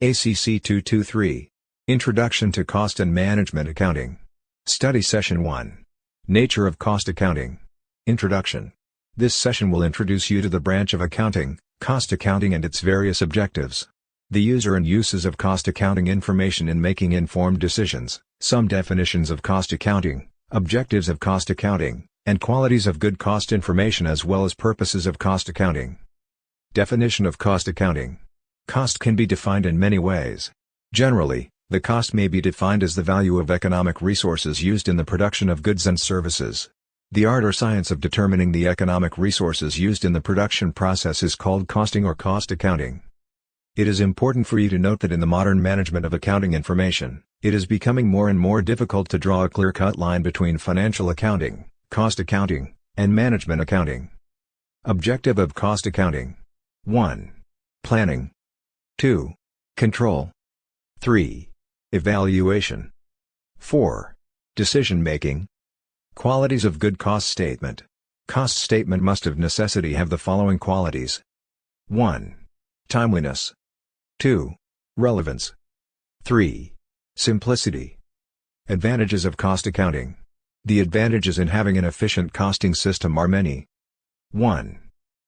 ACC 223. Introduction to Cost and Management Accounting. Study Session 1. Nature of Cost Accounting. Introduction. This session will introduce you to the branch of accounting, cost accounting and its various objectives. The user and uses of cost accounting information in making informed decisions, some definitions of cost accounting, objectives of cost accounting, and qualities of good cost information as well as purposes of cost accounting. Definition of cost accounting. Cost can be defined in many ways. Generally, the cost may be defined as the value of economic resources used in the production of goods and services. The art or science of determining the economic resources used in the production process is called costing or cost accounting. It is important for you to note that in the modern management of accounting information, it is becoming more and more difficult to draw a clear-cut line between financial accounting, cost accounting, and management accounting. Objective of cost accounting. 1. Planning. 2. Control. 3. Evaluation. 4. Decision-making. Qualities of good cost statement. Cost statement must of necessity have the following qualities. 1. Timeliness. 2. Relevance. 3. Simplicity. Advantages of cost accounting. The advantages in having an efficient costing system are many. 1.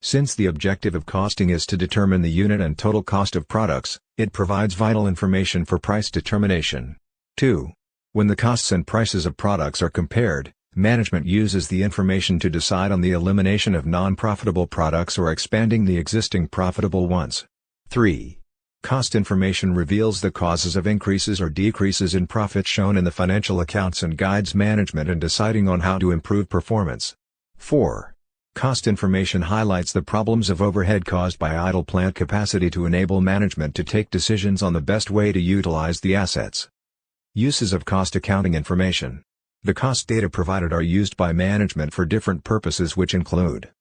Since the objective of costing is to determine the unit and total cost of products, it provides vital information for price determination. 2. When the costs and prices of products are compared, management uses the information to decide on the elimination of non-profitable products or expanding the existing profitable ones. 3. Cost information reveals the causes of increases or decreases in profit shown in the financial accounts and guides management in deciding on how to improve performance. 4. Cost information highlights the problems of overhead caused by idle plant capacity to enable management to take decisions on the best way to utilize the assets. Uses of cost accounting information. The cost data provided are used by management for different purposes which include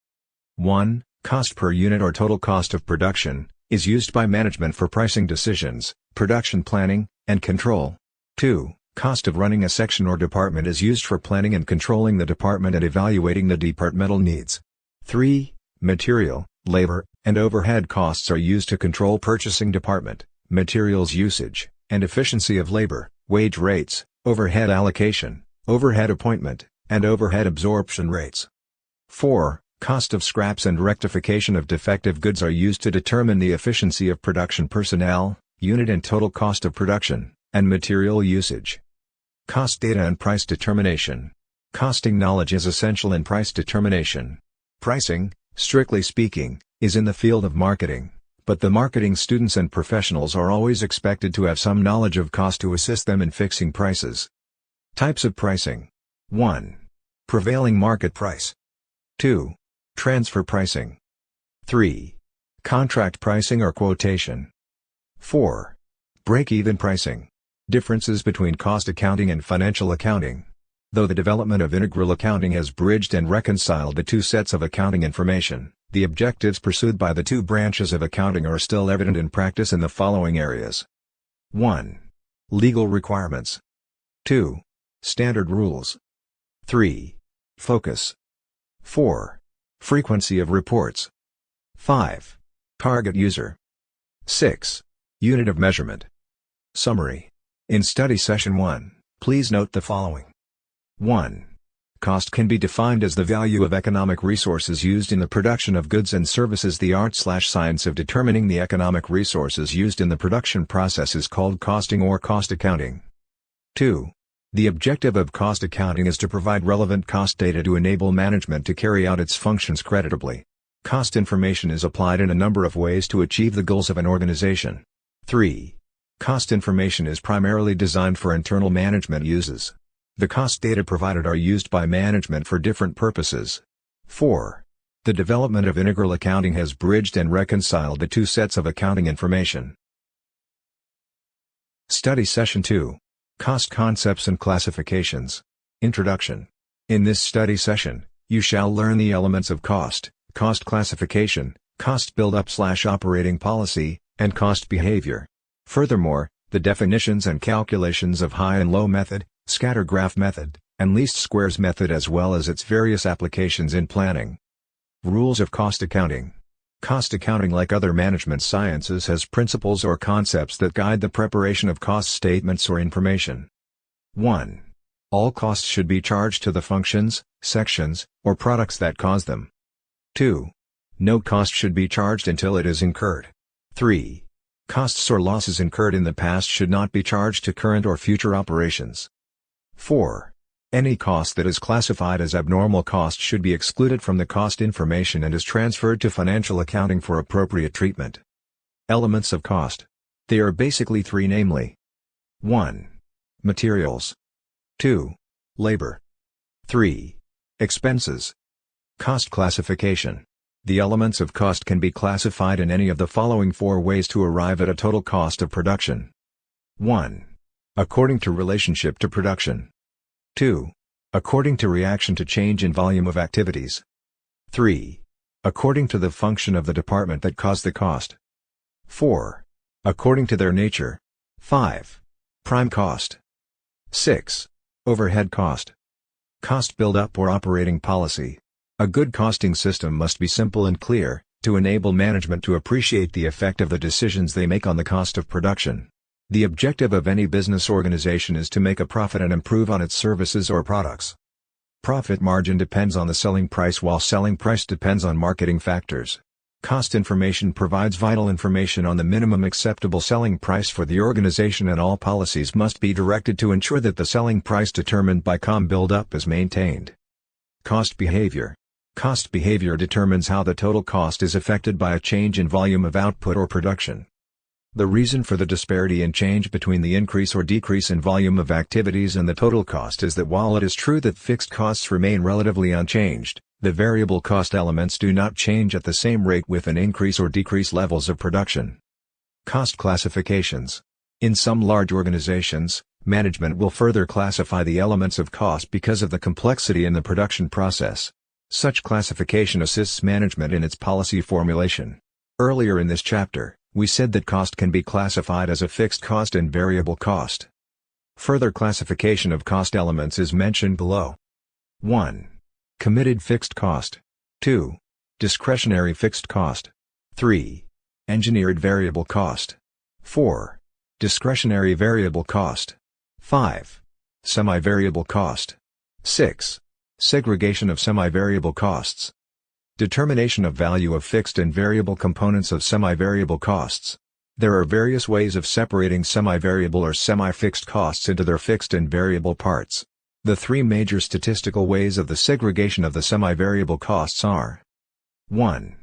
1. Cost per unit or total cost of production, is used by management for pricing decisions, production planning, and control. 2. Cost of running a section or department is used for planning and controlling the department and evaluating the departmental needs. 3. Material, labor, and overhead costs are used to control purchasing department, materials usage, and efficiency of labor, wage rates, overhead allocation, overhead appointment, and overhead absorption rates. 4. Cost of scraps and rectification of defective goods are used to determine the efficiency of production personnel, unit and total cost of production, and material usage. Cost data and price determination. Costing knowledge is essential in price determination. Pricing, strictly speaking, is in the field of marketing, but the marketing students and professionals are always expected to have some knowledge of cost to assist them in fixing prices. Types of pricing. 1. Prevailing market price. 2. Transfer pricing. 3. Contract pricing or quotation. 4. Break-even pricing. Differences between cost accounting and financial accounting. Though the development of integral accounting has bridged and reconciled the two sets of accounting information, the objectives pursued by the two branches of accounting are still evident in practice in the following areas. 1. Legal requirements. 2. Standard rules. 3. Focus. 4. Frequency of reports. 5. Target user. 6. Unit of measurement. Summary. In Study Session 1, please note the following. 1. Cost can be defined as the value of economic resources used in the production of goods and services. The art/science of determining the economic resources used in the production process is called costing or cost accounting. 2. The objective of cost accounting is to provide relevant cost data to enable management to carry out its functions creditably. Cost information is applied in a number of ways to achieve the goals of an organization. 3. Cost information is primarily designed for internal management uses. The cost data provided are used by management for different purposes. 4. The development of integral accounting has bridged and reconciled the two sets of accounting information. Study Session 2. Cost Concepts and Classifications. Introduction. In this study session, you shall learn the elements of cost, cost classification, cost build-up/operating policy, and cost behavior. Furthermore, the definitions and calculations of high and low method, scatter graph method, and least squares method as well as its various applications in planning. Rules of cost accounting. Cost accounting, like other management sciences, has principles or concepts that guide the preparation of cost statements or information. 1. All costs should be charged to the functions, sections, or products that cause them. 2. No cost should be charged until it is incurred. 3. Costs or losses incurred in the past should not be charged to current or future operations. 4. Any cost that is classified as abnormal cost should be excluded from the cost information and is transferred to financial accounting for appropriate treatment. Elements of cost. They are basically three, namely: 1. Materials. 2. Labor. 3. Expenses. Cost classification. The elements of cost can be classified in any of the following four ways to arrive at a total cost of production. 1. According to relationship to production. 2. According to reaction to change in volume of activities. 3. According to the function of the department that caused the cost. 4. According to their nature. 5. Prime cost. 6. Overhead cost. Cost build-up or operating policy. A good costing system must be simple and clear, to enable management to appreciate the effect of the decisions they make on the cost of production. The objective of any business organization is to make a profit and improve on its services or products. Profit margin depends on the selling price, while selling price depends on marketing factors. Cost information provides vital information on the minimum acceptable selling price for the organization, and all policies must be directed to ensure that the selling price determined by COM build-up is maintained. Cost behavior. Cost behavior determines how the total cost is affected by a change in volume of output or production. The reason for the disparity in change between the increase or decrease in volume of activities and the total cost is that while it is true that fixed costs remain relatively unchanged, the variable cost elements do not change at the same rate with an increase or decrease levels of production. Cost classifications. In some large organizations, management will further classify the elements of cost because of the complexity in the production process. Such classification assists management in its policy formulation. Earlier in this chapter, we said that cost can be classified as a fixed cost and variable cost. Further classification of cost elements is mentioned below. 1. Committed fixed cost. 2. Discretionary fixed cost. 3. Engineered variable cost. 4. Discretionary variable cost. 5. Semi-variable cost. 6. Segregation of semi-variable costs. Determination of value of fixed and variable components of semi-variable costs. There are various ways of separating semi-variable or semi-fixed costs into their fixed and variable parts. The three major statistical ways of the segregation of the semi-variable costs are: 1.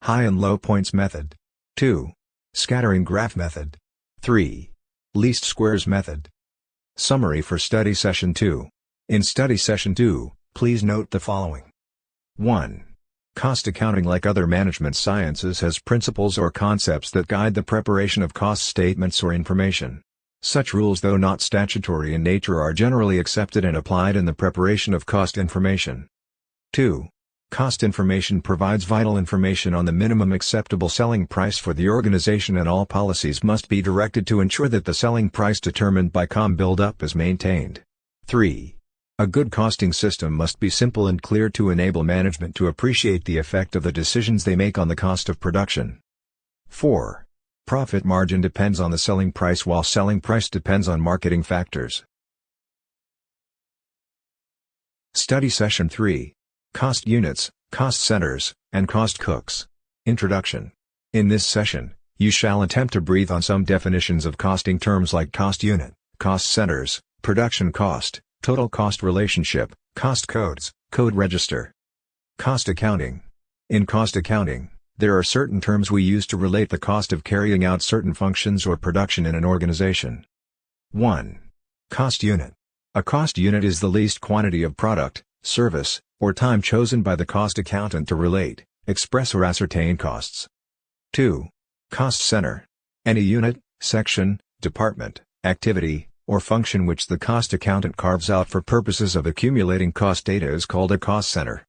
High and low points method. 2. Scattering graph method. 3. Least squares method. Summary for Study Session 2. In Study Session 2, please note the following. 1. Cost accounting, like other management sciences, has principles or concepts that guide the preparation of cost statements or information. Such rules, though not statutory in nature, are generally accepted and applied in the preparation of cost information. 2. Cost information provides vital information on the minimum acceptable selling price for the organization, and all policies must be directed to ensure that the selling price determined by COM build-up is maintained. 3. A good costing system must be simple and clear to enable management to appreciate the effect of the decisions they make on the cost of production. 4. Profit margin depends on the selling price, while selling price depends on marketing factors. Study Session 3. Cost units, cost centers, and cost cooks. Introduction. In this session, you shall attempt to breathe on some definitions of costing terms like cost unit, cost centers, production cost, total cost relationship, cost codes, code register. Cost accounting. In cost accounting, there are certain terms we use to relate the cost of carrying out certain functions or production in an organization. 1. Cost unit. A cost unit is the least quantity of product, service, or time chosen by the cost accountant to relate, express, or ascertain costs. 2. Cost center. Any unit, section, department, activity, or function which the cost accountant carves out for purposes of accumulating cost data is called a cost center.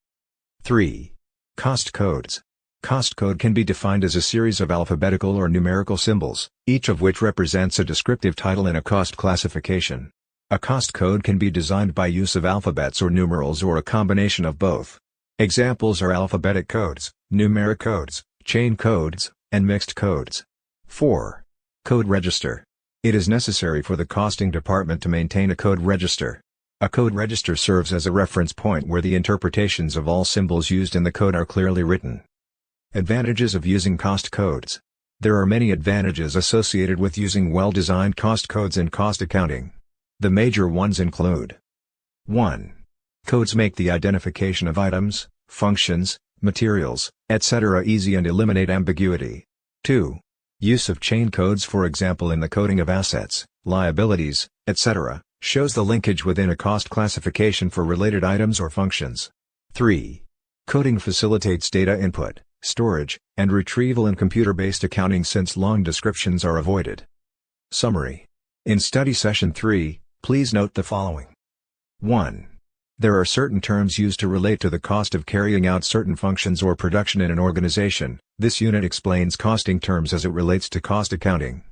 3. Cost codes. Cost code can be defined as a series of alphabetical or numerical symbols, each of which represents a descriptive title in a cost classification. A cost code can be designed by use of alphabets or numerals, or a combination of both. Examples are alphabetic codes, numeric codes, chain codes, and mixed codes. 4. Code register. It is necessary for the costing department to maintain a code register. A code register serves as a reference point where the interpretations of all symbols used in the code are clearly written. Advantages of using cost codes. There are many advantages associated with using well-designed cost codes in cost accounting. The major ones include: 1. Codes make the identification of items, functions, materials, etc. easy and eliminate ambiguity. 2. Use of chain codes, for example in the coding of assets, liabilities, etc., shows the linkage within a cost classification for related items or functions. 3. Coding facilitates data input, storage, and retrieval in computer-based accounting since long descriptions are avoided. Summary. In study session 3, please note the following. 1. There are certain terms used to relate to the cost of carrying out certain functions or production in an organization. This unit explains costing terms as it relates to cost accounting.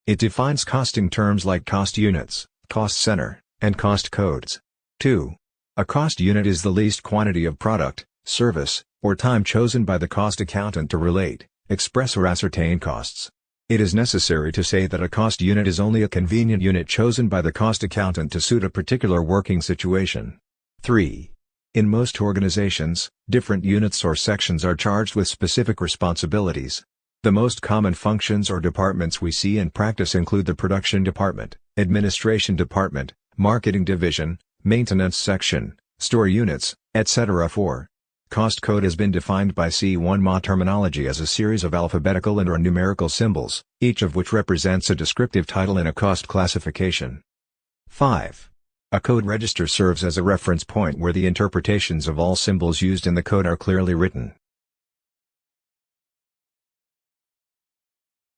It defines costing terms like cost units, cost center, and cost codes. 2. A cost unit is the least quantity of product, service, or time chosen by the cost accountant to relate, express or ascertain costs. It is necessary to say that a cost unit is only a convenient unit chosen by the cost accountant to suit a particular working situation. 3. In most organizations, different units or sections are charged with specific responsibilities. The most common functions or departments we see in practice include the production department, administration department, marketing division, maintenance section, store units, etc. 4. Cost code has been defined by C1MA terminology as a series of alphabetical and/or numerical symbols, each of which represents a descriptive title in a cost classification. 5. A code register serves as a reference point where the interpretations of all symbols used in the code are clearly written.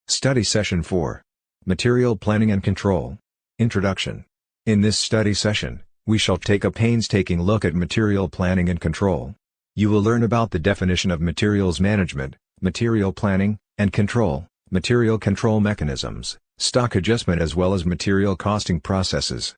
Study Session 4. Material Planning and Control. Introduction. In this study session, we shall take a painstaking look at material planning and control. You will learn about the definition of materials management, material planning, and control, material control mechanisms, stock adjustment as well as material costing processes.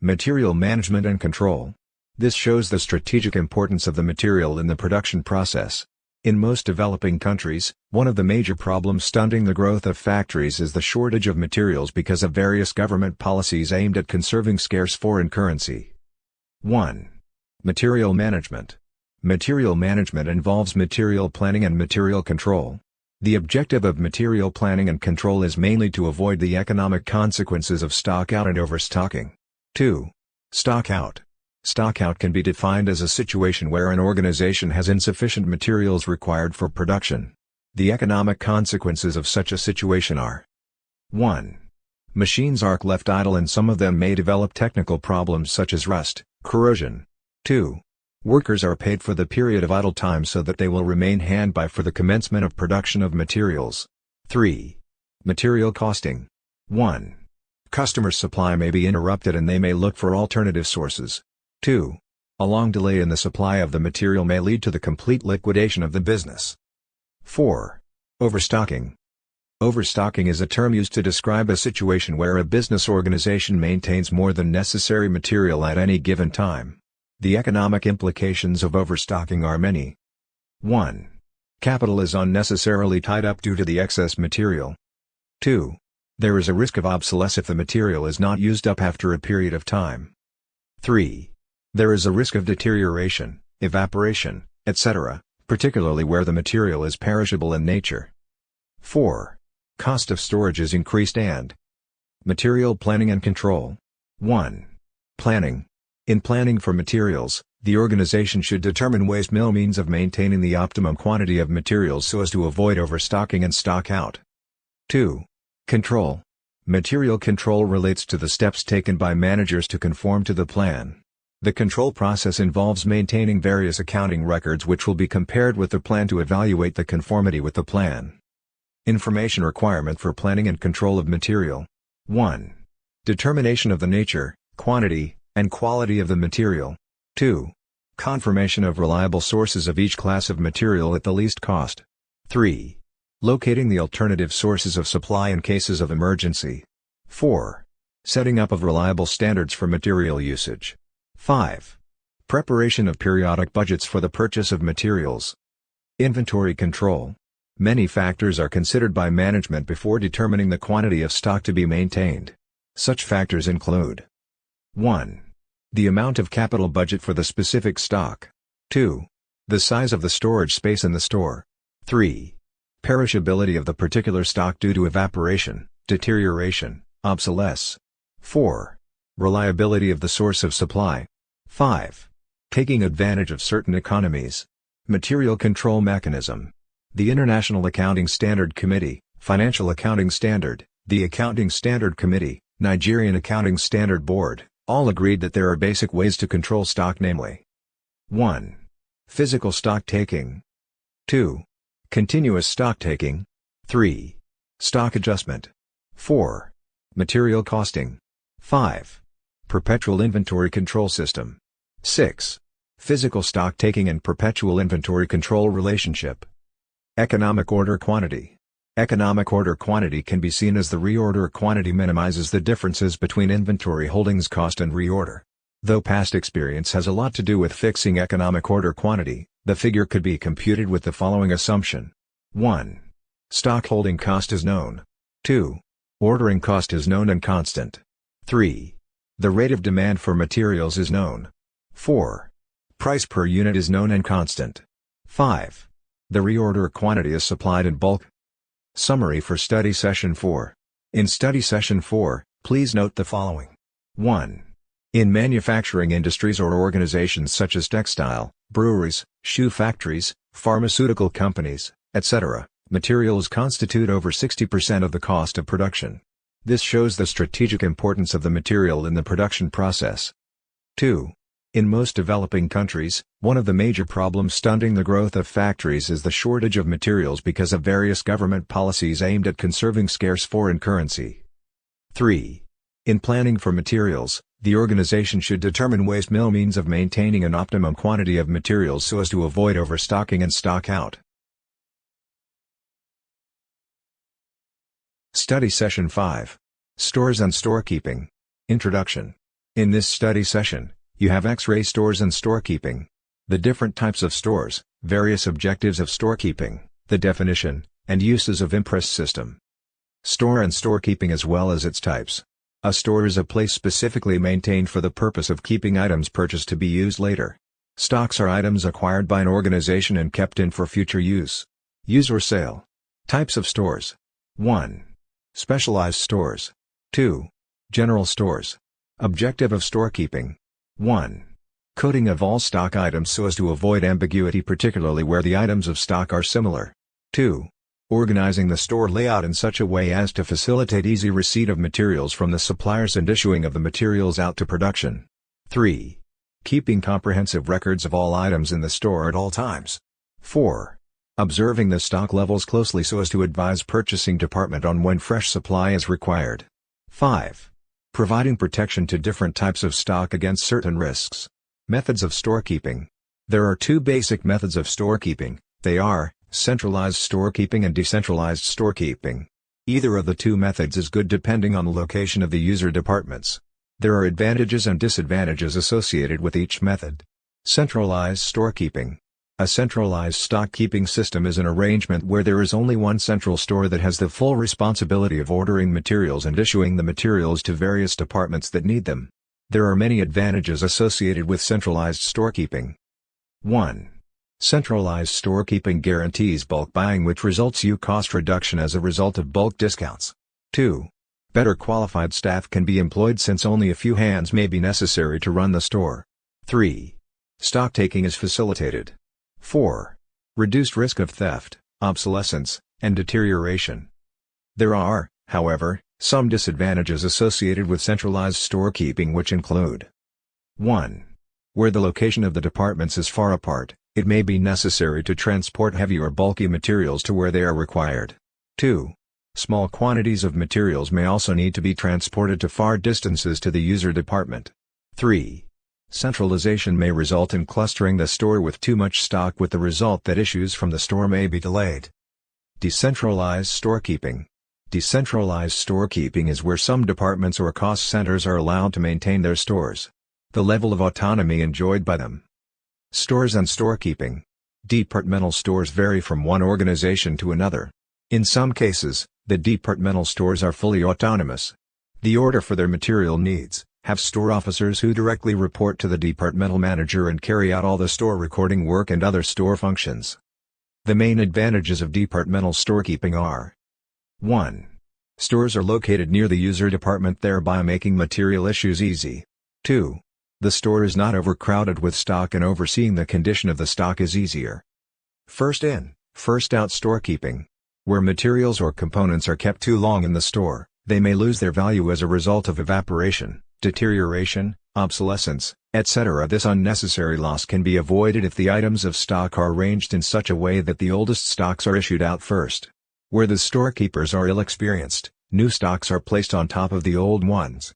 Material management and control. This shows the strategic importance of the material in the production process. In most developing countries, one of the major problems stunting the growth of factories is the shortage of materials because of various government policies aimed at conserving scarce foreign currency. 1. Material management. Material management involves material planning and material control. The objective of material planning and control is mainly to avoid the economic consequences of stock out and overstocking. 2. Stock out. Stock out can be defined as a situation where an organization has insufficient materials required for production. The economic consequences of such a situation are: 1. Machines are left idle and some of them may develop technical problems such as rust, corrosion. 2. Workers are paid for the period of idle time so that they will remain hand-by for the commencement of production of materials. 3. Material costing. 1. Customer supply may be interrupted and they may look for alternative sources. 2. A long delay in the supply of the material may lead to the complete liquidation of the business. 4. Overstocking. Overstocking is a term used to describe a situation where a business organization maintains more than necessary material at any given time. The economic implications of overstocking are many. 1. Capital is unnecessarily tied up due to the excess material. 2. There is a risk of obsolescence if the material is not used up after a period of time. 3. There is a risk of deterioration, evaporation, etc., particularly where the material is perishable in nature. 4. Cost of storage is increased and material planning and control. 1. Planning. In planning for materials, the organization should determine waste mill means of maintaining the optimum quantity of materials so as to avoid overstocking and stock out. 2. Control. Material control relates to the steps taken by managers to conform to the plan. The control process involves maintaining various accounting records which will be compared with the plan to evaluate the conformity with the plan. Information requirement for planning and control of material. 1. Determination of the nature, quantity, and quality of the material. 2. Confirmation of reliable sources of each class of material at the least cost. 3. Locating the alternative sources of supply in cases of emergency. 4. Setting up of reliable standards for material usage. 5. Preparation of periodic budgets for the purchase of materials. Inventory control. Many factors are considered by management before determining the quantity of stock to be maintained. Such factors include 1. The amount of capital budget for the specific stock. 2. The size of the storage space in the store. 3. Perishability of the particular stock due to evaporation, deterioration, obsolescence. 4. Reliability of the source of supply. 5. Taking advantage of certain economies. Material control mechanism. The International Accounting Standard Committee, Financial Accounting Standard, the Accounting Standard Committee, Nigerian Accounting Standard Board, all agreed that there are basic ways to control stock, namely 1. Physical stock taking. 2. Continuous stock taking. 3. Stock adjustment. 4. Material costing. 5. Perpetual inventory control system. 6. Physical stock taking and perpetual inventory control relationship. Economic order quantity. Economic order quantity can be seen as the reorder quantity minimizes the differences between inventory holdings cost and reorder. Though past experience has a lot to do with fixing economic order quantity, the figure could be computed with the following assumption. 1. Stock holding cost is known. 2. Ordering cost is known and constant. 3. The rate of demand for materials is known. 4. Price per unit is known and constant. 5. The reorder quantity is supplied in bulk. Summary for Study Session 4. In Study Session 4, please note the following. 1. In manufacturing industries or organizations such as textile, breweries, shoe factories, pharmaceutical companies, etc., materials constitute over 60% of the cost of production. This shows the strategic importance of the material in the production process. 2. In most developing countries, one of the major problems stunting the growth of factories is the shortage of materials because of various government policies aimed at conserving scarce foreign currency. 3. In planning for materials, the organization should determine waste mill means of maintaining an optimum quantity of materials so as to avoid overstocking and stock out. Study Session 5. Stores and Storekeeping. Introduction. In this study session, you have X-ray stores and storekeeping. The different types of stores, various objectives of storekeeping, the definition, and uses of impress system. Store and storekeeping as well as its types. A store is a place specifically maintained for the purpose of keeping items purchased to be used later. Stocks are items acquired by an organization and kept in for future use. Use or sale. Types of stores. 1. Specialized stores. 2. General stores. Objective of storekeeping. 1. Coding of all stock items so as to avoid ambiguity, particularly where the items of stock are similar. 2. Organizing the store layout in such a way as to facilitate easy receipt of materials from the suppliers and issuing of the materials out to production. 3. Keeping comprehensive records of all items in the store at all times. 4. Observing the stock levels closely so as to advise purchasing department on when fresh supply is required. 5. Providing protection to different types of stock against certain risks. Methods of storekeeping. There are two basic methods of storekeeping. They are centralized storekeeping and decentralized storekeeping. Either of the two methods is good depending on the location of the user departments. There are advantages and disadvantages associated with each method. Centralized storekeeping. A centralized stock-keeping system is an arrangement where there is only one central store that has the full responsibility of ordering materials and issuing the materials to various departments that need them. There are many advantages associated with centralized storekeeping. 1. Centralized storekeeping guarantees bulk buying, which results in cost reduction as a result of bulk discounts. 2. Better qualified staff can be employed since only a few hands may be necessary to run the store. 3. Stock taking is facilitated. 4. Reduced risk of theft, obsolescence, and deterioration. There are, however, some disadvantages associated with centralized storekeeping, which include 1. Where the location of the departments is far apart, it may be necessary to transport heavy or bulky materials to where they are required. 2. Small quantities of materials may also need to be transported to far distances to the user department. 3. Centralization may result in clustering the store with too much stock, with the result that issues from the store may be delayed. Decentralized storekeeping. Decentralized storekeeping is where some departments or cost centers are allowed to maintain their stores. The level of autonomy enjoyed by them. Stores and storekeeping. Departmental stores vary from one organization to another. In some cases, the departmental stores are fully autonomous. They order for their material needs, have store officers who directly report to the departmental manager and carry out all the store recording work and other store functions. The main advantages of departmental storekeeping are: 1. Stores are located near the user department, thereby making material issues easy. 2. The store is not overcrowded with stock and overseeing the condition of the stock is easier. First in, first out storekeeping. Where materials or components are kept too long in the store, they may lose their value as a result of evaporation, deterioration, obsolescence, etc. This unnecessary loss can be avoided if the items of stock are arranged in such a way that the oldest stocks are issued out first. Where the storekeepers are ill-experienced, new stocks are placed on top of the old ones.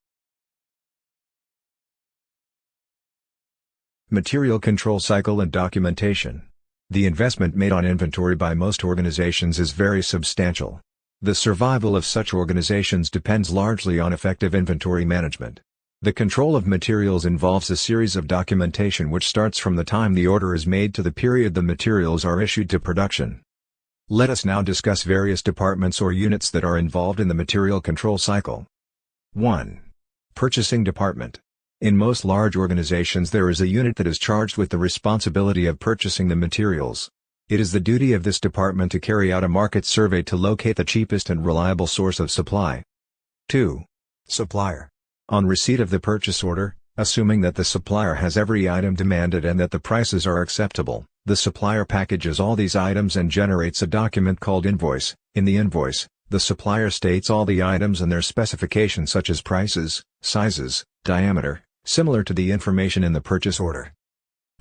Material control cycle and documentation. The investment made on inventory by most organizations is very substantial. The survival of such organizations depends largely on effective inventory management. The control of materials involves a series of documentation which starts from the time the order is made to the period the materials are issued to production. Let us now discuss various departments or units that are involved in the material control cycle. 1. Purchasing Department. In most large organizations there is a unit that is charged with the responsibility of purchasing the materials. It is the duty of this department to carry out a market survey to locate the cheapest and reliable source of supply. 2. Supplier. On receipt of the purchase order, assuming that the supplier has every item demanded and that the prices are acceptable, the supplier packages all these items and generates a document called invoice. In the invoice, the supplier states all the items and their specifications such as prices, sizes, diameter, similar to the information in the purchase order.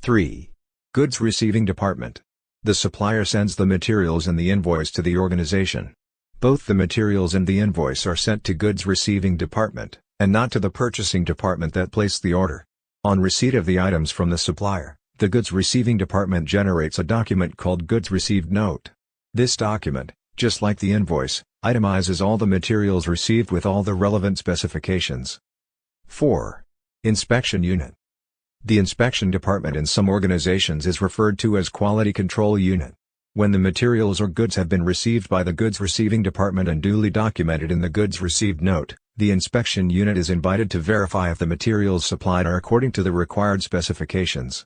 3. Goods Receiving Department. The supplier sends the materials and the invoice to the organization. Both the materials and the invoice are sent to Goods Receiving Department, and not to the Purchasing Department that placed the order. On receipt of the items from the supplier, the Goods Receiving Department generates a document called Goods Received Note. This document, just like the invoice, itemizes all the materials received with all the relevant specifications. 4. Inspection Unit. The Inspection Department in some organizations is referred to as Quality Control Unit. When the materials or goods have been received by the Goods Receiving Department and duly documented in the Goods Received Note, the Inspection Unit is invited to verify if the materials supplied are according to the required specifications.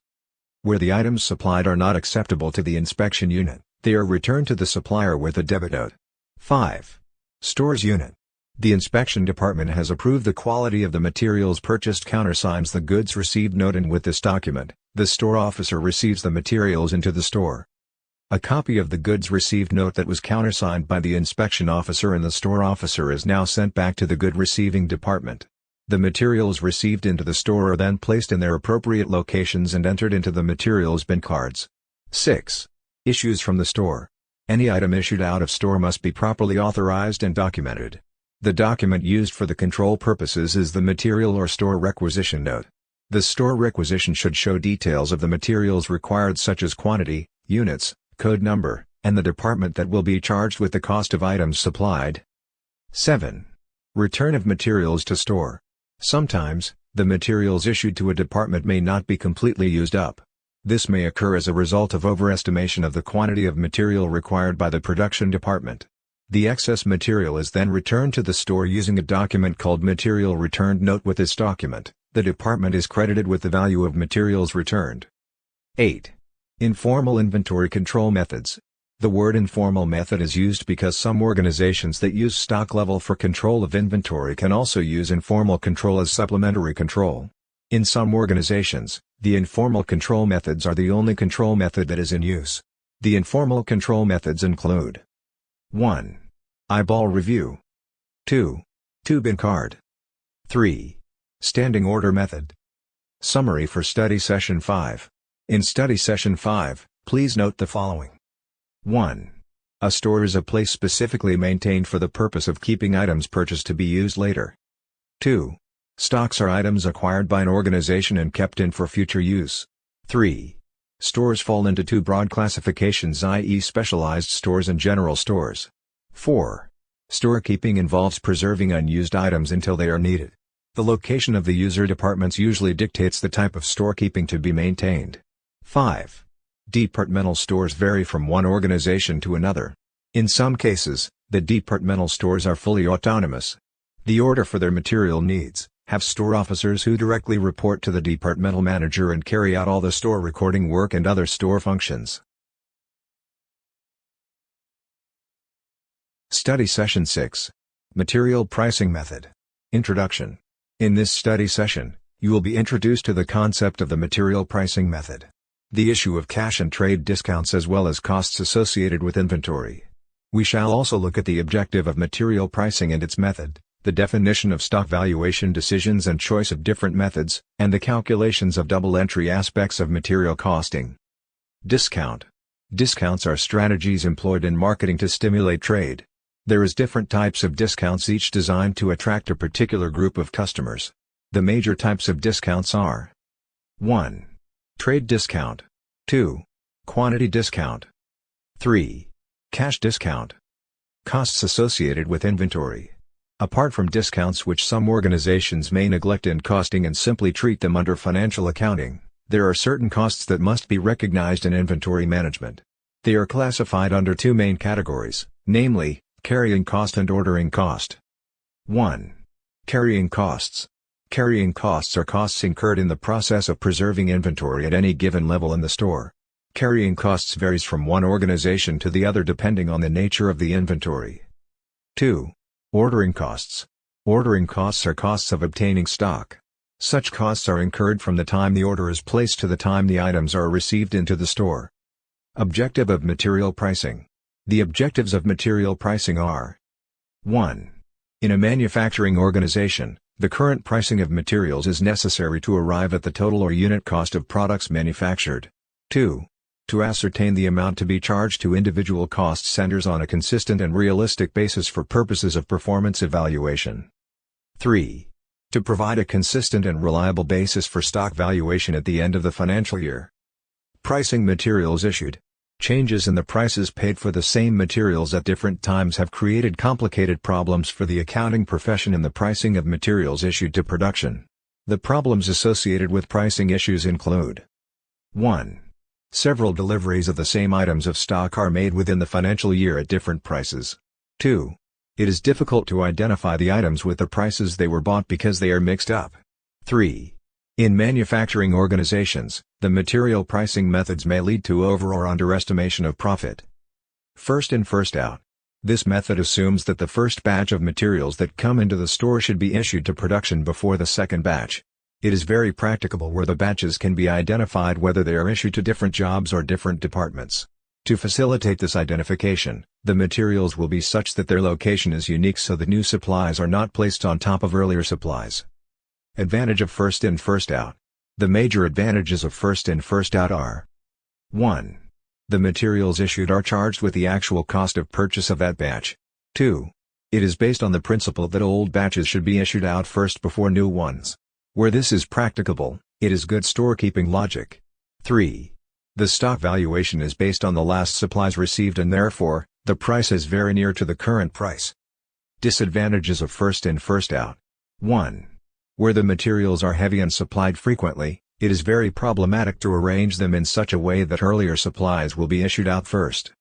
Where the items supplied are not acceptable to the Inspection Unit, they are returned to the supplier with a debit note. 5. Stores Unit. The Inspection Department has approved the quality of the materials purchased, countersigns the Goods Received Note, and with this document, the store officer receives the materials into the store. A copy of the Goods Received Note that was countersigned by the inspection officer and the store officer is now sent back to the Goods Receiving Department. The materials received into the store are then placed in their appropriate locations and entered into the materials bin cards. 6. Issues from the store. Any item issued out of store must be properly authorized and documented. The document used for the control purposes is the Material or Store Requisition Note. The store requisition should show details of the materials required such as quantity, units, code number, and the department that will be charged with the cost of items supplied. 7. Return of materials to store. Sometimes, the materials issued to a department may not be completely used up. This may occur as a result of overestimation of the quantity of material required by the production department. The excess material is then returned to the store using a document called Material Returned Note. With this document, the department is credited with the value of materials returned. 8. Informal inventory control methods. The word informal method is used because some organizations that use stock level for control of inventory can also use informal control as supplementary control. In some organizations, the informal control methods are the only control method that is in use. The informal control methods include: 1. Eyeball review. 2. Two-bin card. 3. Standing order method. Summary for Study Session 5. In Study Session 5, please note the following. 1. A store is a place specifically maintained for the purpose of keeping items purchased to be used later. 2. Stocks are items acquired by an organization and kept in for future use. 3. Stores fall into two broad classifications, i.e. specialized stores and general stores. 4. Storekeeping involves preserving unused items until they are needed. The location of the user departments usually dictates the type of storekeeping to be maintained. 5. Departmental stores vary from one organization to another. In some cases, the departmental stores are fully autonomous. The order for their material needs, have store officers who directly report to the departmental manager and carry out all the store recording work and other store functions. Study Session 6. Material Pricing Method. Introduction. In this study session, you will be introduced to the concept of the material pricing method, the issue of cash and trade discounts as well as costs associated with inventory. We shall also look at the objective of material pricing and its method, the definition of stock valuation decisions and choice of different methods, and the calculations of double-entry aspects of material costing. Discount. Discounts are strategies employed in marketing to stimulate trade. There is different types of discounts, each designed to attract a particular group of customers. The major types of discounts are 1. Trade discount. 2. Quantity discount. 3. Cash discount. Costs associated with inventory. Apart from discounts which some organizations may neglect in costing and simply treat them under financial accounting, there are certain costs that must be recognized in inventory management. They are classified under two main categories, namely, carrying cost and ordering cost. 1. Carrying costs. Carrying costs are costs incurred in the process of preserving inventory at any given level in the store. Carrying costs varies from one organization to the other depending on the nature of the inventory. 2. Ordering costs. Ordering costs are costs of obtaining stock. Such costs are incurred from the time the order is placed to the time the items are received into the store. Objective of material pricing. The objectives of material pricing are 1. In a manufacturing organization, the current pricing of materials is necessary to arrive at the total or unit cost of products manufactured. 2. To ascertain the amount to be charged to individual cost centers on a consistent and realistic basis for purposes of performance evaluation. 3. To provide a consistent and reliable basis for stock valuation at the end of the financial year. Pricing materials issued. Changes in the prices paid for the same materials at different times have created complicated problems for the accounting profession in the pricing of materials issued to production. The problems associated with pricing issues include 1. Several deliveries of the same items of stock are made within the financial year at different prices. 2. It is difficult to identify the items with the prices they were bought because they are mixed up. 3. In manufacturing organizations, the material pricing methods may lead to over or underestimation of profit. First in, first out. This method assumes that the first batch of materials that come into the store should be issued to production before the second batch. It is very practicable where the batches can be identified whether they are issued to different jobs or different departments. To facilitate this identification, the materials will be such that their location is unique so that new supplies are not placed on top of earlier supplies. Advantage of first in, first out. The major advantages of first in, first out are 1. The materials issued are charged with the actual cost of purchase of that batch. 2. It is based on the principle that old batches should be issued out first before new ones. Where this is practicable, it is good storekeeping logic. 3. The stock valuation is based on the last supplies received and therefore, the price is very near to the current price. Disadvantages of first in, first out. 1. Where the materials are heavy and supplied frequently, it is very problematic to arrange them in such a way that earlier supplies will be issued out first.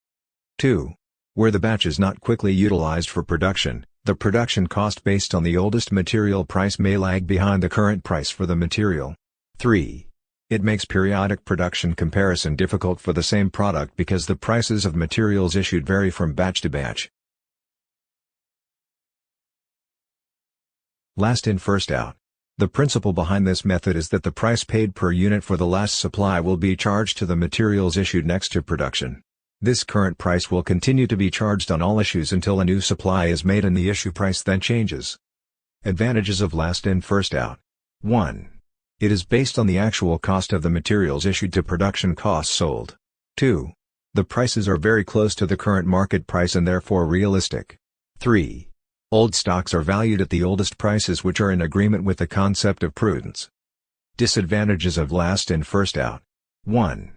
2. Where the batch is not quickly utilized for production, the production cost based on the oldest material price may lag behind the current price for the material. 3. It makes periodic production comparison difficult for the same product because the prices of materials issued vary from batch to batch. Last in, first out. The principle behind this method is that the price paid per unit for the last supply will be charged to the materials issued next to production. This current price will continue to be charged on all issues until a new supply is made and the issue price then changes. Advantages of last in, first out. 1. It is based on the actual cost of the materials issued to production costs sold. 2. The prices are very close to the current market price and therefore realistic. 3. Old stocks are valued at the oldest prices which are in agreement with the concept of prudence. Disadvantages of last in, first out. 1.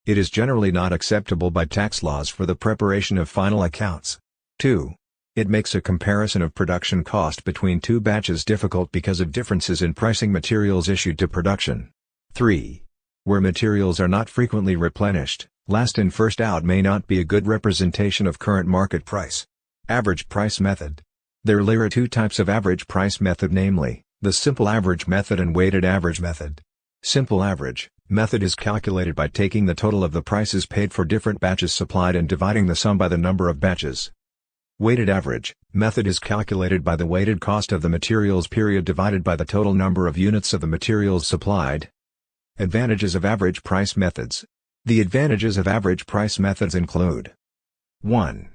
It is generally not acceptable by tax laws for the preparation of final accounts. 2. It makes a comparison of production cost between two batches difficult because of differences in pricing materials issued to production. 3. Where materials are not frequently replenished, Last in first out may not be a good representation of current market price. Average price method. There are two types of average price method, namely, the simple average method and weighted average method. Simple average method is calculated by taking the total of the prices paid for different batches supplied and dividing the sum by the number of batches. Weighted average method is calculated by the weighted cost of the materials period divided by the total number of units of the materials supplied. Advantages of average price methods. The advantages of average price methods include: 1.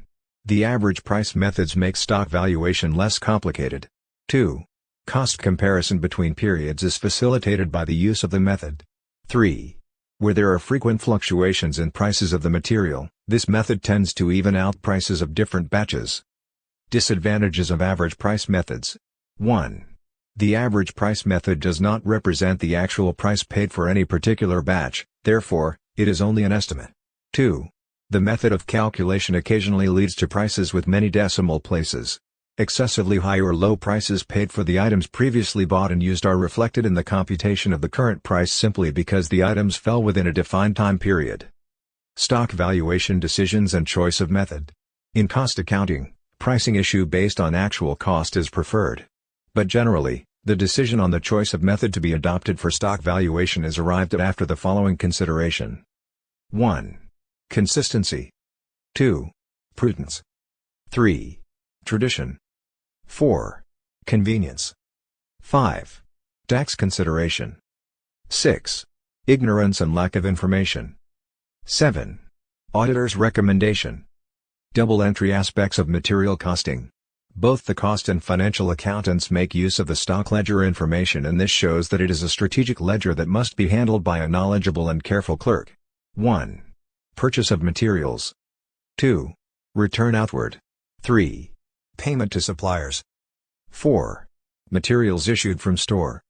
The average price methods make stock valuation less complicated. 2. Cost comparison between periods is facilitated by the use of the method. 3. Where there are frequent fluctuations in prices of the material, this method tends to even out prices of different batches. Disadvantages of average price methods. 1. The average price method does not represent the actual price paid for any particular batch, therefore, it is only an estimate. 2. The method of calculation occasionally leads to prices with many decimal places. Excessively high or low prices paid for the items previously bought and used are reflected in the computation of the current price simply because the items fell within a defined time period. Stock valuation decisions and choice of method. In cost accounting, pricing issue based on actual cost is preferred. But generally, the decision on the choice of method to be adopted for stock valuation is arrived at after the following consideration. 1. Consistency. 2. Prudence. 3. Tradition. 4. Convenience. 5. Tax consideration. 6. Ignorance and lack of information. 7. Auditor's recommendation. Double entry aspects of material costing. Both the cost and financial accountants make use of the stock ledger information, and this shows that it is a strategic ledger that must be handled by a knowledgeable and careful clerk. 1. Purchase of materials. 2. Return outward. 3. Payment to suppliers. 4. Materials issued from store.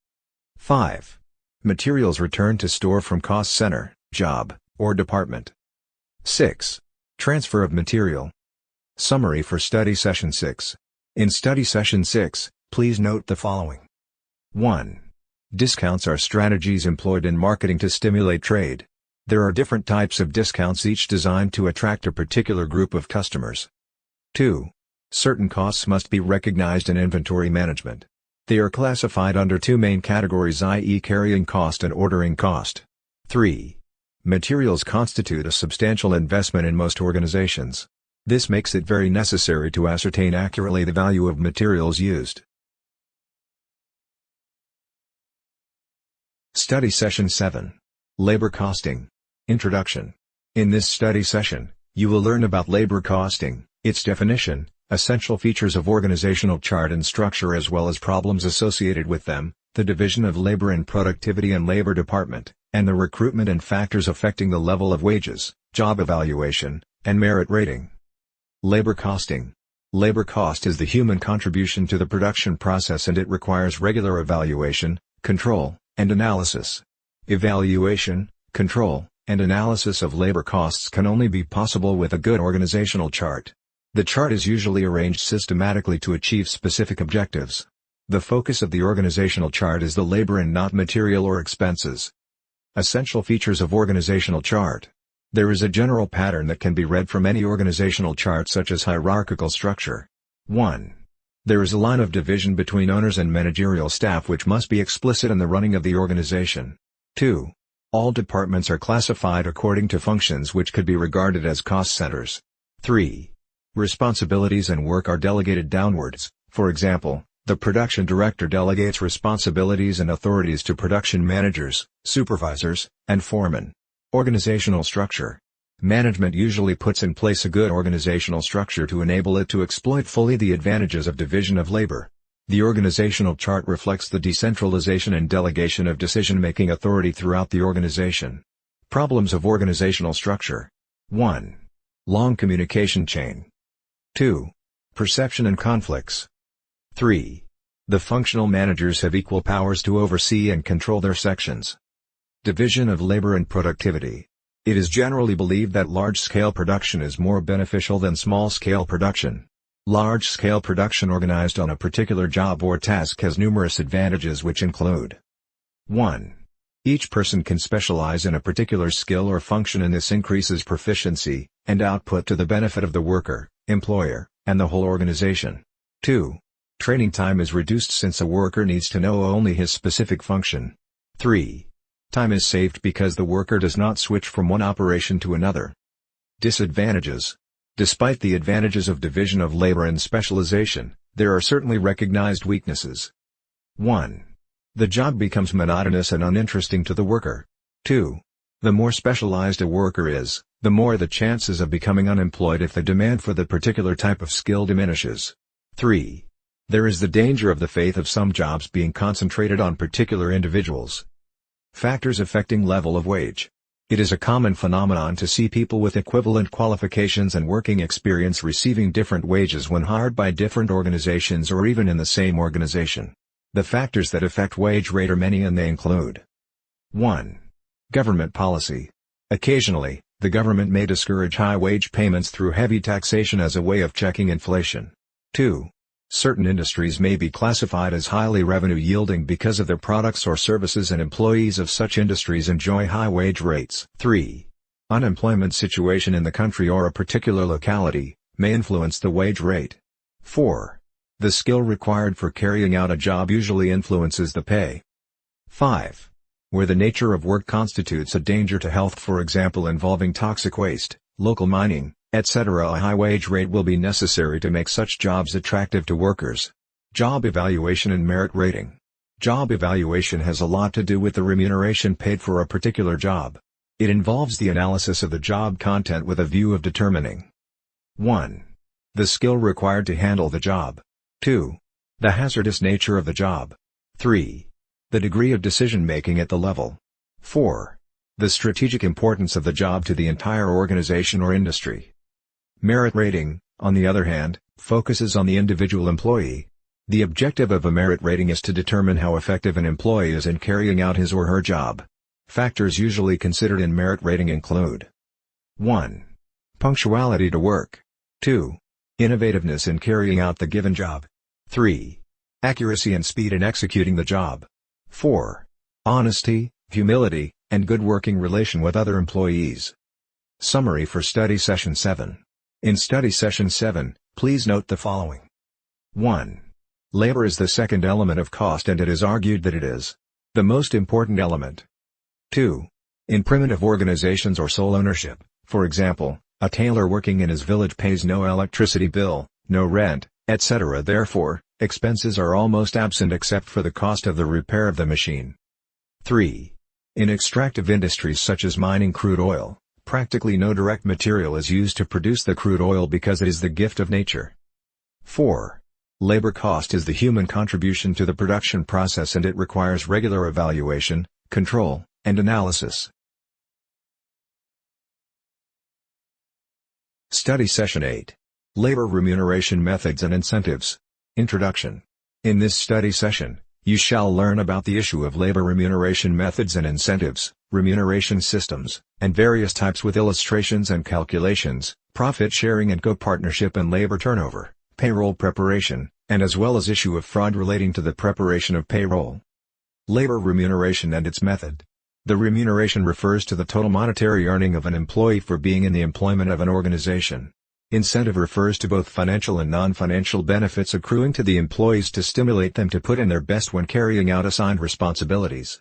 5. Materials returned to store from cost center, job, or department. 6. Transfer of material. Summary for Study Session 6. In Study Session 6, please note the following. 1. Discounts are strategies employed in marketing to stimulate trade. There are different types of discounts, each designed to attract a particular group of customers. 2. Certain costs must be recognized in inventory management. They are classified under two main categories, i.e. carrying cost and ordering cost. 3. Materials constitute a substantial investment in most organizations. This makes it very necessary to ascertain accurately the value of materials used. Study Session 7. Labor Costing. Introduction. In this study session, you will learn about labor costing, its definition, essential features of organizational chart and structure as well as problems associated with them, the division of labor in productivity and labor department, and the recruitment and factors affecting the level of wages, job evaluation, and merit rating. Labor costing. Labor cost is the human contribution to the production process, and it requires regular evaluation, control, and analysis. Evaluation, control, and analysis of labor costs can only be possible with a good organizational chart. The chart is usually arranged systematically to achieve specific objectives. The focus of the organizational chart is the labor and not material or expenses. Essential features of organizational chart. There is a general pattern that can be read from any organizational chart, such as hierarchical structure. 1. There is a line of division between owners and managerial staff which must be explicit in the running of the organization. 2. All departments are classified according to functions which could be regarded as cost centers. 3. Responsibilities and work are delegated downwards. For example, the production director delegates responsibilities and authorities to production managers, supervisors, and foremen. Organizational structure. Management usually puts in place a good organizational structure to enable it to exploit fully the advantages of division of labor. The organizational chart reflects the decentralization and delegation of decision-making authority throughout the organization. Problems of organizational structure. 1. Long communication chain. 2. Perception and conflicts. 3. The functional managers have equal powers to oversee and control their sections. Division of labor and productivity. It is generally believed that large-scale production is more beneficial than small-scale production. Large-scale production organized on a particular job or task has numerous advantages which include: 1. Each person can specialize in a particular skill or function, and this increases proficiency and output to the benefit of the worker, employer, and the whole organization. 2. Training time is reduced since a worker needs to know only his specific function. 3. Time is saved because the worker does not switch from one operation to another. Disadvantages. Despite the advantages of division of labor and specialization, there are certainly recognized weaknesses. 1. The job becomes monotonous and uninteresting to the worker. 2. The more specialized a worker is, the more the chances of becoming unemployed if the demand for the particular type of skill diminishes. 3. There is the danger of the fate of some jobs being concentrated on particular individuals. Factors affecting level of wage. It is a common phenomenon to see people with equivalent qualifications and working experience receiving different wages when hired by different organizations or even in the same organization. The factors that affect wage rate are many, and they include: 1. Government policy. Occasionally, the government may discourage high wage payments through heavy taxation as a way of checking inflation. 2. Certain industries may be classified as highly revenue-yielding because of their products or services, and employees of such industries enjoy high wage rates. 3. Unemployment situation in the country or a particular locality may influence the wage rate. 4. The skill required for carrying out a job usually influences the pay. 5. Where the nature of work constitutes a danger to health, for example involving toxic waste, local mining, etc., a high wage rate will be necessary to make such jobs attractive to workers. Job evaluation and merit rating. Job evaluation has a lot to do with the remuneration paid for a particular job. It involves the analysis of the job content with a view of determining: 1. The skill required to handle the job. 2. The hazardous nature of the job. 3. The degree of decision-making at the level. 4. The strategic importance of the job to the entire organization or industry. Merit rating, on the other hand, focuses on the individual employee. The objective of a merit rating is to determine how effective an employee is in carrying out his or her job. Factors usually considered in merit rating include: 1. Punctuality to work. 2. Innovativeness in carrying out the given job. 3. Accuracy and speed in executing the job. 4. Honesty, humility, and good working relation with other employees. Summary for Study Session 7. In Study Session 7, please note the following. 1. Labor is the second element of cost, and it is argued that it is the most important element. 2. In primitive organizations or sole ownership, for example, a tailor working in his village pays no electricity bill, no rent, etc. Therefore, expenses are almost absent except for the cost of the repair of the machine. 3. In extractive industries such as mining crude oil, practically no direct material is used to produce the crude oil because it is the gift of nature. 4. Labor cost is the human contribution to the production process, and it requires regular evaluation, control, and analysis. Study Session 8. Labor Remuneration Methods and Incentives. Introduction. In this study session, you shall learn about the issue of labor remuneration methods and incentives, remuneration systems, and various types with illustrations and calculations, profit sharing and co-partnership and labor turnover, payroll preparation, and as well as issue of fraud relating to the preparation of payroll. Labor remuneration and its method. The remuneration refers to the total monetary earning of an employee for being in the employment of an organization. Incentive refers to both financial and non-financial benefits accruing to the employees to stimulate them to put in their best when carrying out assigned responsibilities.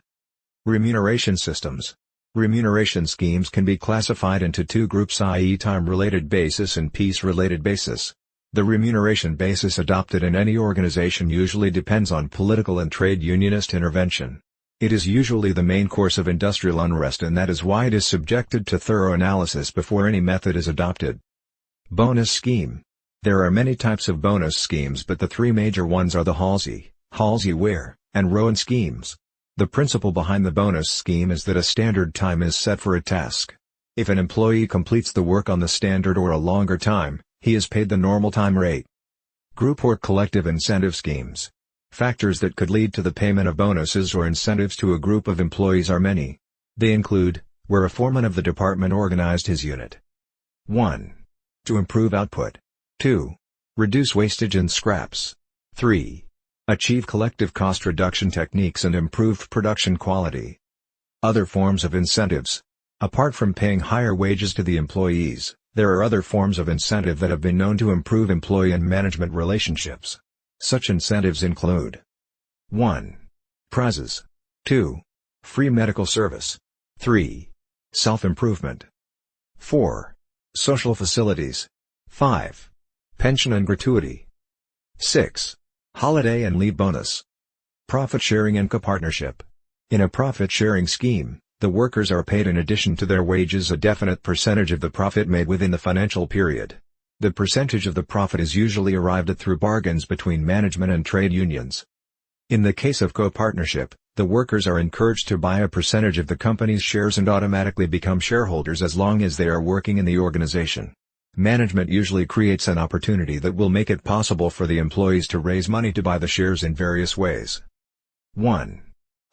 Remuneration systems. Remuneration schemes can be classified into two groups, i.e. time-related basis and piece-related basis. The remuneration basis adopted in any organization usually depends on political and trade unionist intervention. It is usually the main course of industrial unrest, and that is why it is subjected to thorough analysis before any method is adopted. Bonus scheme. There are many types of bonus schemes, but the three major ones are the Halsey-Ware, and Rowan schemes. The principle behind the bonus scheme is that a standard time is set for a task. If an employee completes the work on the standard or a longer time, he is paid the normal time rate. Group or collective incentive schemes. Factors that could lead to the payment of bonuses or incentives to a group of employees are many. They include, where a foreman of the department organized his unit. 1. To improve output. 2. Reduce wastage and scraps. 3. Achieve collective cost reduction techniques and improved production quality. Other forms of incentives. Apart from paying higher wages to the employees, there are other forms of incentive that have been known to improve employee and management relationships. Such incentives include 1. Prizes. 2. Free medical service. 3. Self-improvement. 4. Social facilities. 5. Pension and gratuity. 6. Holiday and leave bonus. Profit sharing and copartnership. In a profit-sharing scheme, the workers are paid in addition to their wages a definite percentage of the profit made within the financial period. The percentage of the profit is usually arrived at through bargains between management and trade unions. In the case of copartnership, the workers are encouraged to buy a percentage of the company's shares and automatically become shareholders as long as they are working in the organization. Management usually creates an opportunity that will make it possible for the employees to raise money to buy the shares in various ways. 1.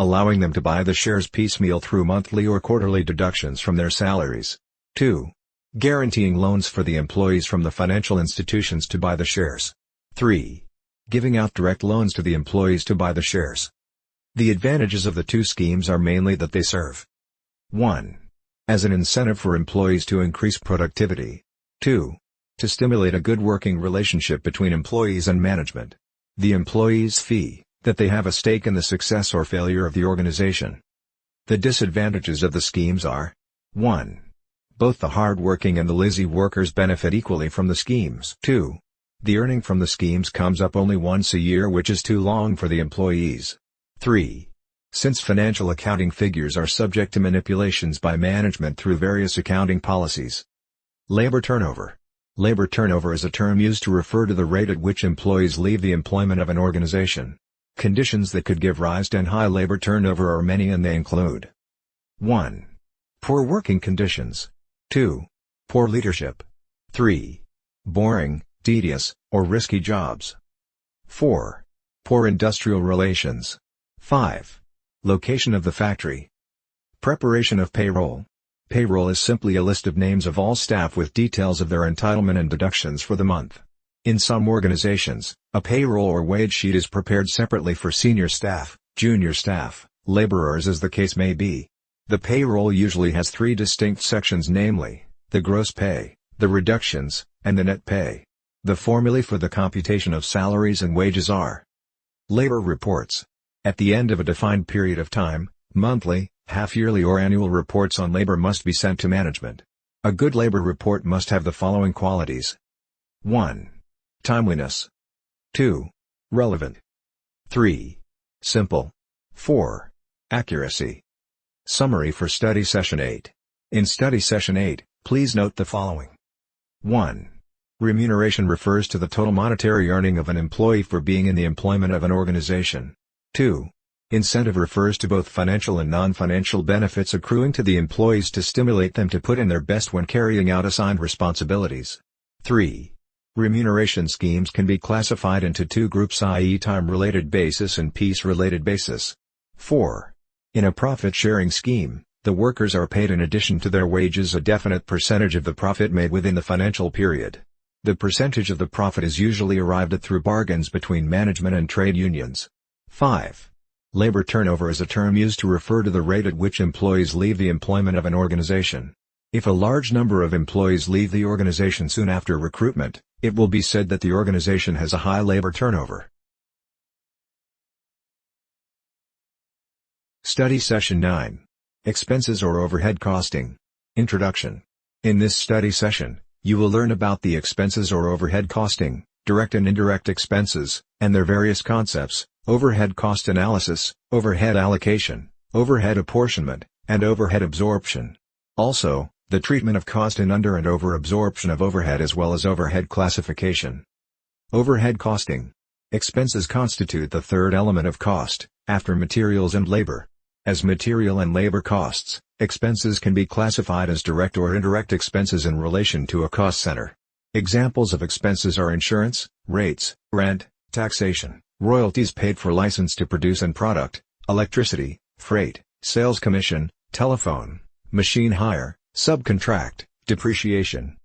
Allowing them to buy the shares piecemeal through monthly or quarterly deductions from their salaries. 2. Guaranteeing loans for the employees from the financial institutions to buy the shares. 3. Giving out direct loans to the employees to buy the shares. The advantages of the two schemes are mainly that they serve 1. As an incentive for employees to increase productivity. 2. To stimulate a good working relationship between employees and management. The employees' fee, that they have a stake in the success or failure of the organization. The disadvantages of the schemes are 1. Both the hard-working and the lazy workers benefit equally from the schemes. 2. The earning from the schemes comes up only once a year, which is too long for the employees. 3. Since financial accounting figures are subject to manipulations by management through various accounting policies. Labor turnover. Labor turnover is a term used to refer to the rate at which employees leave the employment of an organization. Conditions that could give rise to high labor turnover are many, and they include 1. Poor working conditions. 2. Poor leadership. 3. Boring, tedious, or risky jobs. 4. Poor industrial relations. 5. Location of the factory. Preparation of payroll. Payroll is simply a list of names of all staff with details of their entitlement and deductions for the month. In some organizations, a payroll or wage sheet is prepared separately for senior staff, junior staff, laborers, as the case may be. The payroll usually has 3 distinct sections, namely, the gross pay, the reductions, and the net pay. The formulae for the computation of salaries and wages are labor reports. At the end of a defined period of time, monthly, half-yearly or annual reports on labor must be sent to management. A good labor report must have the following qualities. 1. Timeliness. 2. Relevant. 3. Simple. 4. Accuracy. Summary for Study Session 8. In Study Session 8, please note the following. 1. Remuneration refers to the total monetary earning of an employee for being in the employment of an organization. 2. Incentive refers to both financial and non-financial benefits accruing to the employees to stimulate them to put in their best when carrying out assigned responsibilities. 3. Remuneration schemes can be classified into 2 groups, i.e. time-related basis and piece-related basis. 4. In a profit-sharing scheme, the workers are paid in addition to their wages a definite percentage of the profit made within the financial period. The percentage of the profit is usually arrived at through bargains between management and trade unions. 5. Labor turnover is a term used to refer to the rate at which employees leave the employment of an organization. If a large number of employees leave the organization soon after recruitment, it will be said that the organization has a high labor turnover. Study Session 9. Expenses or overhead costing. Introduction. In this study session, you will learn about the expenses or overhead costing, direct and indirect expenses, and their various concepts: overhead cost analysis, overhead allocation, overhead apportionment, and overhead absorption. Also, the treatment of cost in under and over absorption of overhead, as well as overhead classification. Overhead costing. Expenses constitute the third element of cost, after materials and labor. As material and labor costs, expenses can be classified as direct or indirect expenses in relation to a cost center. Examples of expenses are insurance, rates, rent, taxation, royalties paid for license to produce and product, electricity, freight, sales commission, telephone, machine hire, subcontract, depreciation.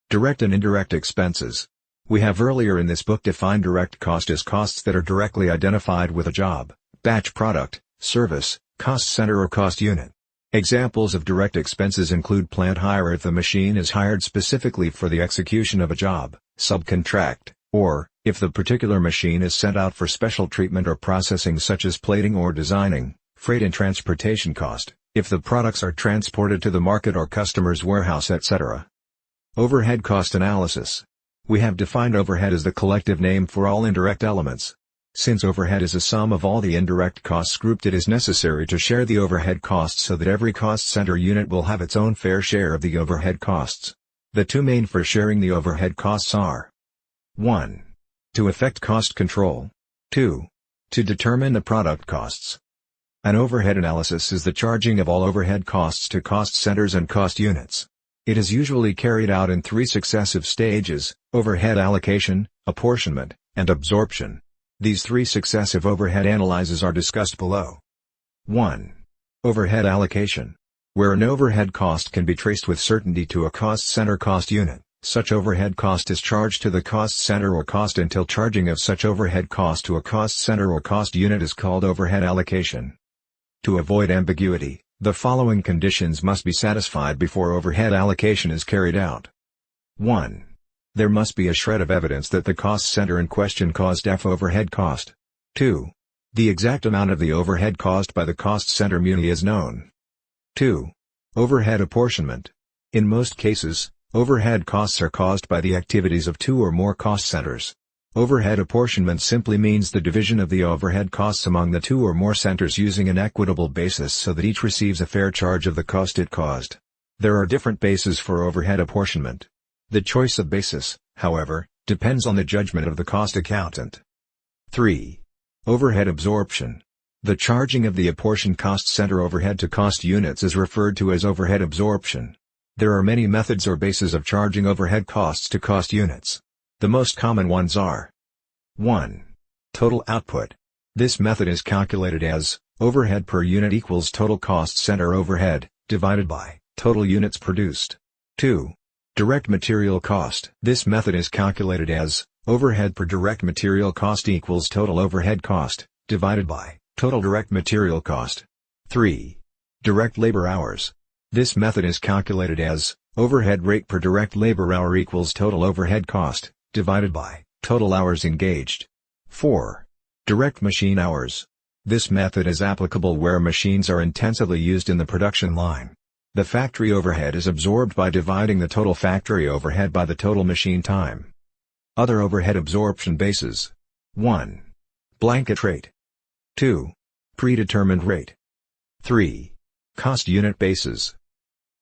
Direct and indirect expenses. We have earlier in this book defined direct cost as costs that are directly identified with a job, batch product, service, cost center or cost unit. Examples of direct expenses include plant hire if the machine is hired specifically for the execution of a job, subcontract, or, if the particular machine is sent out for special treatment or processing such as plating or designing, freight and transportation cost, if the products are transported to the market or customer's warehouse, etc. Overhead cost analysis. We have defined overhead as the collective name for all indirect elements. Since overhead is a sum of all the indirect costs grouped, it is necessary to share the overhead costs so that every cost center unit will have its own fair share of the overhead costs. The two main for sharing the overhead costs are 1. To effect cost control. 2. To determine the product costs. An overhead analysis is the charging of all overhead costs to cost centers and cost units. It is usually carried out in 3 successive stages: overhead allocation, apportionment, and absorption. These 3 successive overhead analyses are discussed below. 1. Overhead allocation. Where an overhead cost can be traced with certainty to a cost center cost unit, such overhead cost is charged to the cost center or cost until charging of such overhead cost to a cost center or cost unit is called overhead allocation. To avoid ambiguity, the following conditions must be satisfied before overhead allocation is carried out. 1. There must be a shred of evidence that the cost center in question caused F overhead cost. 2. The exact amount of the overhead caused by the cost center muni is known. 2. Overhead apportionment. In most cases, overhead costs are caused by the activities of 2 or more cost centers. Overhead apportionment simply means the division of the overhead costs among the 2 or more centers using an equitable basis so that each receives a fair charge of the cost it caused. There are different bases for overhead apportionment. The choice of basis, however, depends on the judgment of the cost accountant. 3. Overhead absorption. The charging of the apportioned cost center overhead to cost units is referred to as overhead absorption. There are many methods or bases of charging overhead costs to cost units. The most common ones are: 1. Total output. This method is calculated as overhead per unit equals total cost center overhead, divided by total units produced. 2. Direct material cost. This method is calculated as overhead per direct material cost equals total overhead cost, divided by total direct material cost. 3. Direct labor hours. This method is calculated as overhead rate per direct labor hour equals total overhead cost, divided by total hours engaged. 4. Direct machine hours. This method is applicable where machines are intensively used in the production line. The factory overhead is absorbed by dividing the total factory overhead by the total machine time. Other overhead absorption bases. 1. Blanket rate. 2. Predetermined rate. 3. Cost unit bases.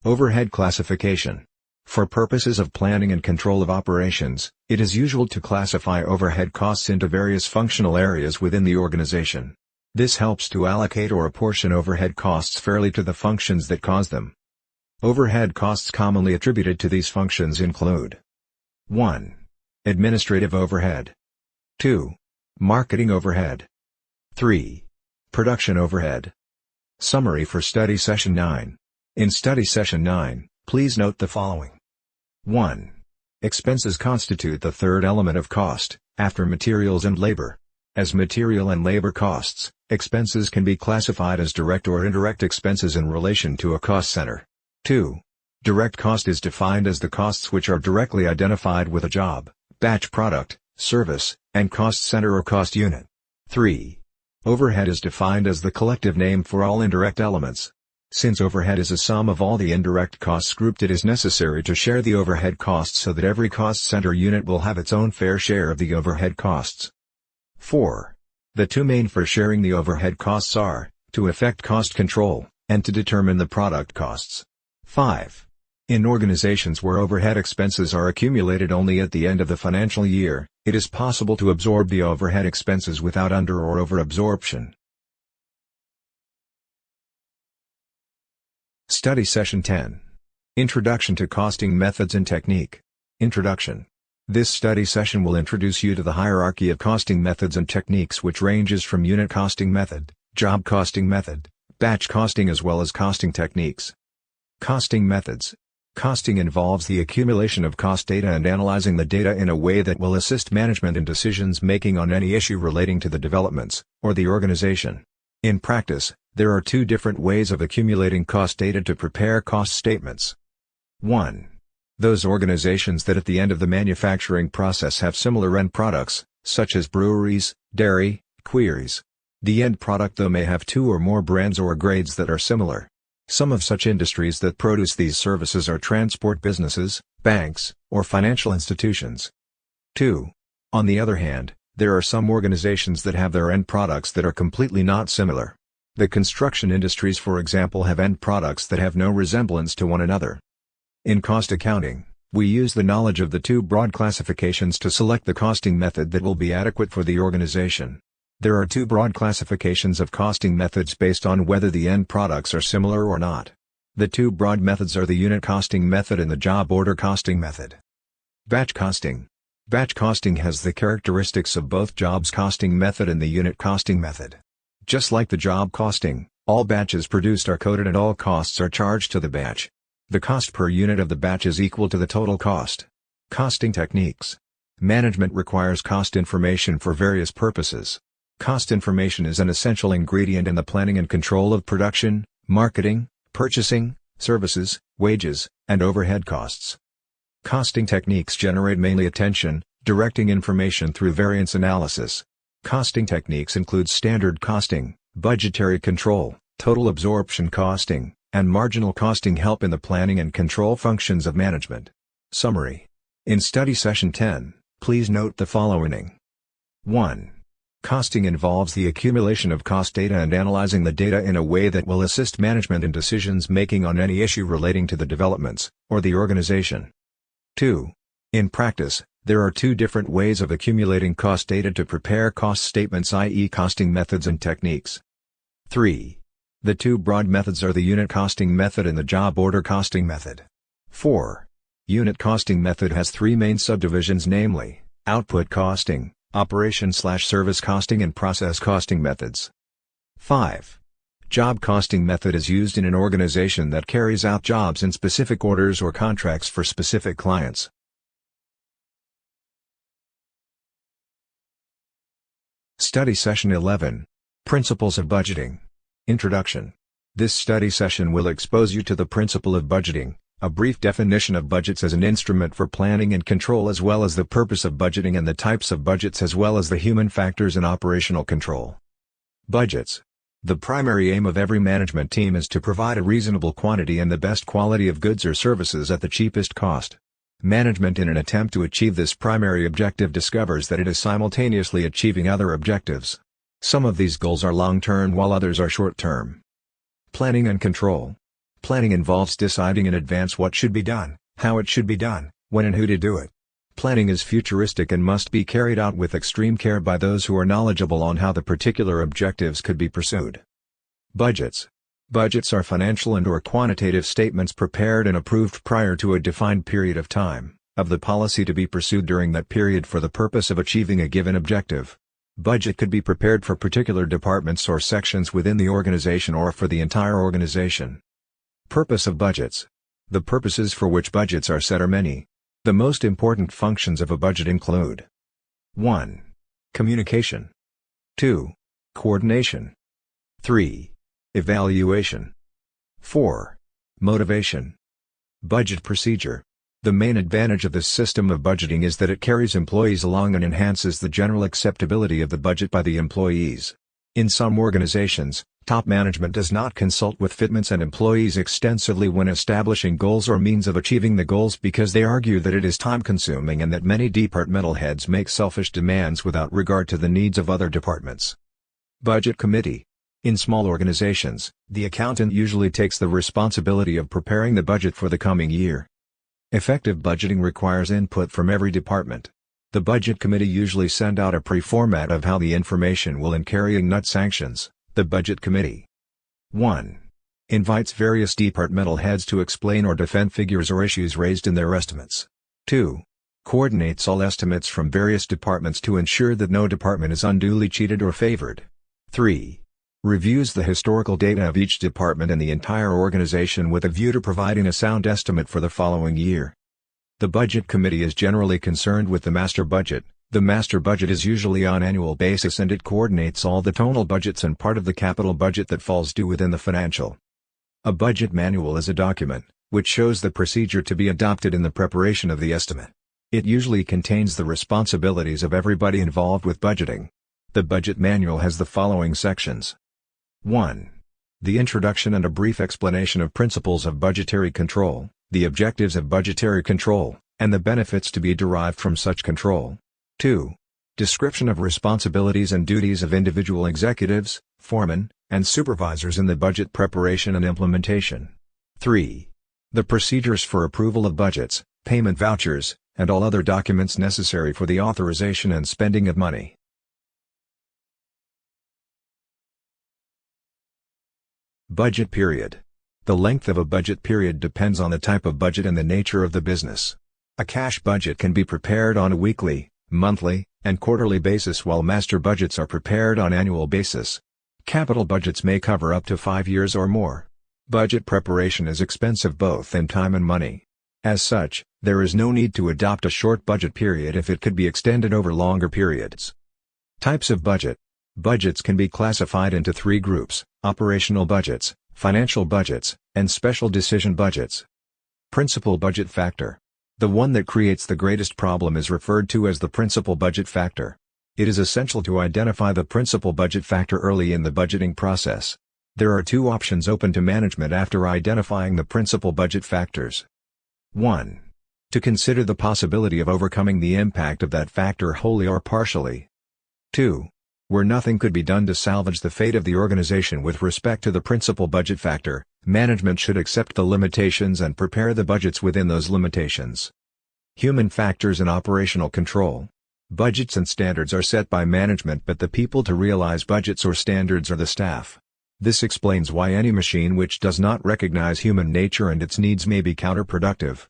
Overhead classification. For purposes of planning and control of operations, it is usual to classify overhead costs into various functional areas within the organization. This helps to allocate or apportion overhead costs fairly to the functions that cause them. Overhead costs commonly attributed to these functions include: 1. Administrative overhead. 2. Marketing overhead. 3. Production overhead. Summary for Study Session 9. In Study Session 9, please note the following. 1. Expenses constitute the third element of cost, after materials and labor. As material and labor costs, expenses can be classified as direct or indirect expenses in relation to a cost center. 2. Direct cost is defined as the costs which are directly identified with a job, batch product, service, and cost center or cost unit. 3. Overhead is defined as the collective name for all indirect elements. Since overhead is a sum of all the indirect costs grouped, it is necessary to share the overhead costs so that every cost center unit will have its own fair share of the overhead costs. 4. The two main for sharing the overhead costs are, to effect cost control, and to determine the product costs. 5. In organizations where overhead expenses are accumulated only at the end of the financial year, it is possible to absorb the overhead expenses without under or over absorption. Study Session 10. Introduction to Costing Methods and Technique. Introduction. This study session will introduce you to the hierarchy of costing methods and techniques, which ranges from unit costing method, job costing method, batch costing, as well as costing techniques. Costing methods. Costing involves the accumulation of cost data and analyzing the data in a way that will assist management in decisions making on any issue relating to the developments, or the organization. In practice, There are two different ways of accumulating cost data to prepare cost statements. 1. Those organizations that at the end of the manufacturing process have similar end products, such as breweries, dairy, quarries. The end product though may have two or more brands or grades that are similar. Some of such industries that produce these services are transport businesses, banks, or financial institutions. 2. On the other hand, there are some organizations that have their end products that are completely not similar. The construction industries, for example, have end products that have no resemblance to one another. In cost accounting, we use the knowledge of the two broad classifications to select the costing method that will be adequate for the organization. There are two broad classifications of costing methods based on whether the end products are similar or not. The two broad methods are the unit costing method and the job order costing method. Batch costing. Batch costing has the characteristics of both jobs costing method and the unit costing method. Just like the job costing, all batches produced are coded and all costs are charged to the batch. The cost per unit of the batch is equal to the total cost. Costing techniques. Management requires cost information for various purposes. Cost information is an essential ingredient in the planning and control of production, marketing, purchasing, services, wages, and overhead costs. Costing techniques generate mainly attention, directing information through variance analysis. Costing techniques include standard costing, budgetary control, total absorption costing, and marginal costing help in the planning and control functions of management. Summary. In Study Session 10, please note the following. 1. Costing involves the accumulation of cost data and analyzing the data in a way that will assist management in decisions making on any issue relating to the developments, or the organization. 2. In practice, there are two different ways of accumulating cost data to prepare cost statements, i.e. costing methods and techniques. 3. The two broad methods are the unit costing method and the job order costing method. 4. Unit costing method has three main subdivisions, namely, output costing, operation/service costing and process costing methods. 5. Job costing method is used in an organization that carries out jobs in specific orders or contracts for specific clients. Study Session 11. Principles of Budgeting. Introduction. This study session will expose you to the principle of budgeting, a brief definition of budgets as an instrument for planning and control, as well as the purpose of budgeting and the types of budgets, as well as the human factors in operational control. Budgets. The primary aim of every management team is to provide a reasonable quantity and the best quality of goods or services at the cheapest cost. Management, in an attempt to achieve this primary objective, discovers that it is simultaneously achieving other objectives. Some of these goals are long-term while others are short-term. Planning and control. Planning involves deciding in advance what should be done, how it should be done, when and who to do it. Planning is futuristic and must be carried out with extreme care by those who are knowledgeable on how the particular objectives could be pursued. Budgets. Budgets are financial and/or quantitative statements prepared and approved prior to a defined period of time, of the policy to be pursued during that period for the purpose of achieving a given objective. Budget could be prepared for particular departments or sections within the organization or for the entire organization. Purpose of budgets. The purposes for which budgets are set are many. The most important functions of a budget include: 1. Communication. 2. Coordination. 3. Evaluation. 4. Motivation. Budget procedure. The main advantage of this system of budgeting is that it carries employees along and enhances the general acceptability of the budget by the employees. In some organizations, top management does not consult with fitments and employees extensively when establishing goals or means of achieving the goals, because they argue that it is time-consuming and that many departmental heads make selfish demands without regard to the needs of other departments. Budget committee. In small organizations, the accountant usually takes the responsibility of preparing the budget for the coming year. Effective budgeting requires input from every department. The budget committee usually send out a pre-format of how the information will in carrying out sanctions. The budget committee 1. Invites various departmental heads to explain or defend figures or issues raised in their estimates. 2. Coordinates all estimates from various departments to ensure that no department is unduly cheated or favored. 3. Reviews the historical data of each department and the entire organization with a view to providing a sound estimate for the following year. The budget committee is generally concerned with the master budget, The master budget is usually on annual basis and it coordinates all the tonal budgets and part of the capital budget that falls due within the financial. A budget manual is a document, which shows the procedure to be adopted in the preparation of the estimate. It usually contains the responsibilities of everybody involved with budgeting. The budget manual has the following sections. 1. The introduction and a brief explanation of principles of budgetary control, the objectives of budgetary control, and the benefits to be derived from such control. 2. Description of responsibilities and duties of individual executives, foremen, and supervisors in the budget preparation and implementation. 3. The procedures for approval of budgets, payment vouchers, and all other documents necessary for the authorization and spending of money. Budget period. The length of a budget period depends on the type of budget and the nature of the business. A cash budget can be prepared on a weekly, monthly, and quarterly basis while master budgets are prepared on annual basis. Capital budgets may cover up to 5 years or more. Budget preparation is expensive both in time and money. As such, there is no need to adopt a short budget period if it could be extended over longer periods. Types of budget. Budgets can be classified into 3 groups: operational budgets, financial budgets, and special decision budgets. Principal budget factor. The one that creates the greatest problem is referred to as the principal budget factor. It is essential to identify the principal budget factor early in the budgeting process. There are 2 options open to management after identifying the principal budget factors. 1. To consider the possibility of overcoming the impact of that factor wholly or partially. 2. Where nothing could be done to salvage the fate of the organization with respect to the principal budget factor, management should accept the limitations and prepare the budgets within those limitations. Human factors and operational control. Budgets and standards are set by management, but the people to realize budgets or standards are the staff. This explains why any machine which does not recognize human nature and its needs may be counterproductive.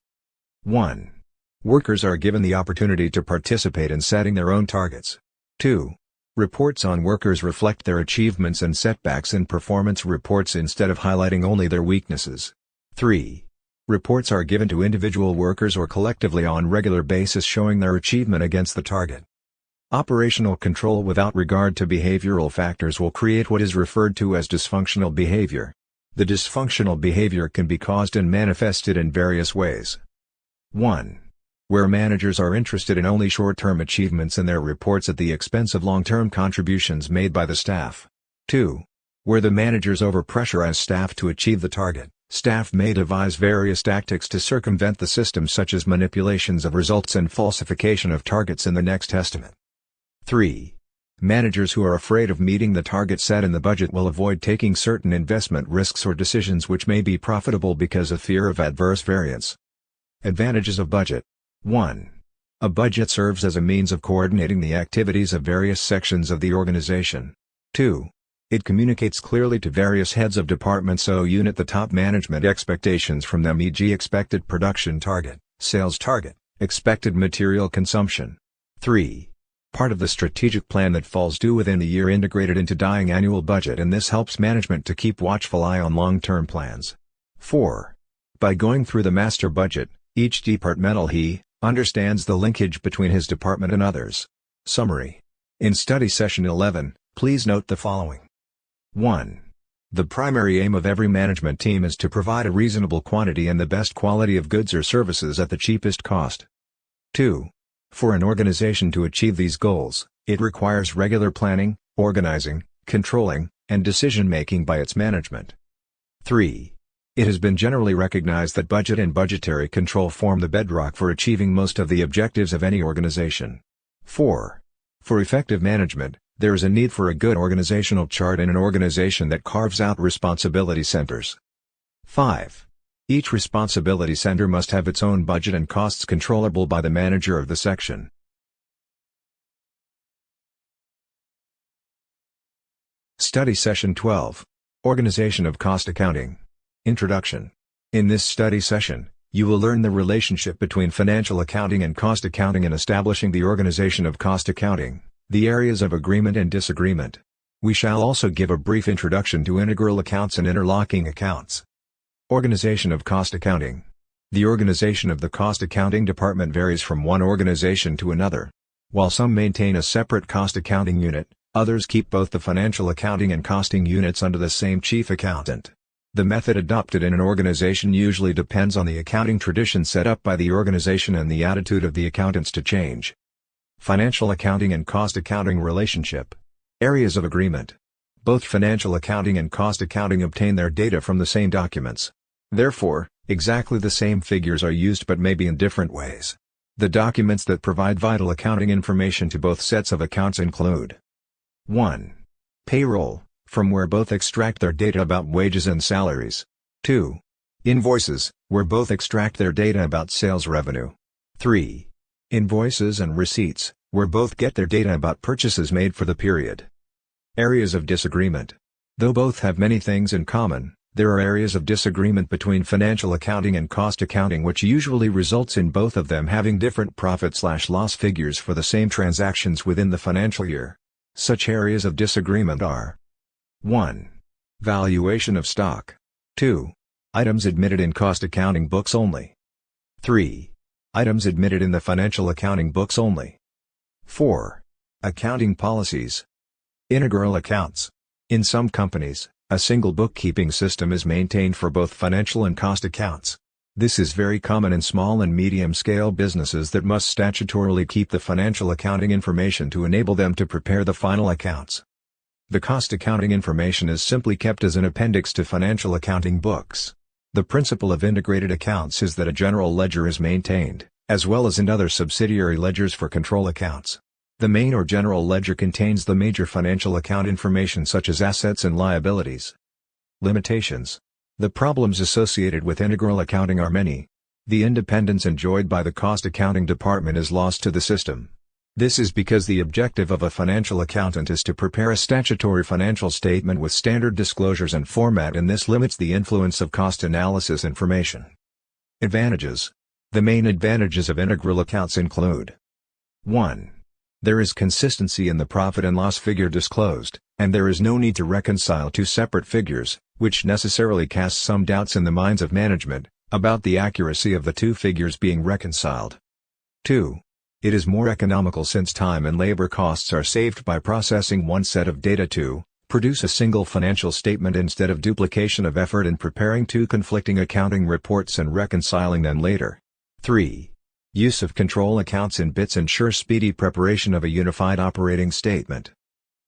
1. Workers are given the opportunity to participate in setting their own targets. 2. Reports on workers reflect their achievements and setbacks in performance reports instead of highlighting only their weaknesses. 3. Reports are given to individual workers or collectively on regular basis showing their achievement against the target. Operational control without regard to behavioral factors will create what is referred to as dysfunctional behavior. The dysfunctional behavior can be caused and manifested in various ways. 1. Where managers are interested in only short-term achievements in their reports at the expense of long-term contributions made by the staff. 2. Where the managers overpressurize staff to achieve the target, staff may devise various tactics to circumvent the system, such as manipulations of results and falsification of targets in the next estimate. 3. Managers who are afraid of meeting the target set in the budget will avoid taking certain investment risks or decisions which may be profitable because of fear of adverse variance. Advantages of budget. 1. A budget serves as a means of coordinating the activities of various sections of the organization. 2. It communicates clearly to various heads of departments or unit the top management expectations from them, e.g. expected production target, sales target, expected material consumption. 3. Part of the strategic plan that falls due within the year integrated into dying annual budget, and this helps management to keep watchful eye on long-term plans. 4. By going through the master budget, each departmental understands the linkage between his department and others. Summary. In study session 11, please note the following. 1. The primary aim of every management team is to provide a reasonable quantity and the best quality of goods or services at the cheapest cost. 2. For an organization to achieve these goals, it requires regular planning, organizing, controlling, and decision-making by its management. 3. It has been generally recognized that budget and budgetary control form the bedrock for achieving most of the objectives of any organization. 4. For effective management, there is a need for a good organizational chart in an organization that carves out responsibility centers. 5. Each responsibility center must have its own budget and costs controllable by the manager of the section. Study Session 12. Organization of Cost Accounting. Introduction. In this study session, you will learn the relationship between financial accounting and cost accounting in establishing the organization of cost accounting, the areas of agreement and disagreement. We shall also give a brief introduction to integral accounts and interlocking accounts. Organization of cost accounting. The organization of the cost accounting department varies from one organization to another. While some maintain a separate cost accounting unit, others keep both the financial accounting and costing units under the same chief accountant. The method adopted in an organization usually depends on the accounting tradition set up by the organization and the attitude of the accountants to change. Financial accounting and cost accounting relationship. Areas of agreement. Both financial accounting and cost accounting obtain their data from the same documents. Therefore, exactly the same figures are used but maybe in different ways. The documents that provide vital accounting information to both sets of accounts include 1. Payroll, from where both extract their data about wages and salaries. 2. Invoices, where both extract their data about sales revenue. 3. Invoices and receipts, where both get their data about purchases made for the period. Areas of disagreement. Though both have many things in common, there are areas of disagreement between financial accounting and cost accounting which usually results in both of them having different profit/loss figures for the same transactions within the financial year. Such areas of disagreement are 1. Valuation of stock. 2. Items admitted in cost accounting books only. 3. Items admitted in the financial accounting books only. 4. Accounting policies. Integral accounts. In some companies, a single bookkeeping system is maintained for both financial and cost accounts. This is very common in small and medium-scale businesses that must statutorily keep the financial accounting information to enable them to prepare the final accounts. The cost accounting information is simply kept as an appendix to financial accounting books. The principle of integrated accounts is that a general ledger is maintained, as well as in other subsidiary ledgers for control accounts. The main or general ledger contains the major financial account information such as assets and liabilities. Limitations. The problems associated with integral accounting are many. The independence enjoyed by the cost accounting department is lost to the system. This is because the objective of a financial accountant is to prepare a statutory financial statement with standard disclosures and format, and this limits the influence of cost analysis information. Advantages. The main advantages of integral accounts include 1. There is consistency in the profit and loss figure disclosed, and there is no need to reconcile two separate figures, which necessarily casts some doubts in the minds of management about the accuracy of the two figures being reconciled. 2. It is more economical since time and labor costs are saved by processing one set of data to produce a single financial statement instead of duplication of effort in preparing two conflicting accounting reports and reconciling them later. 3. Use of control accounts in bits ensures speedy preparation of a unified operating statement.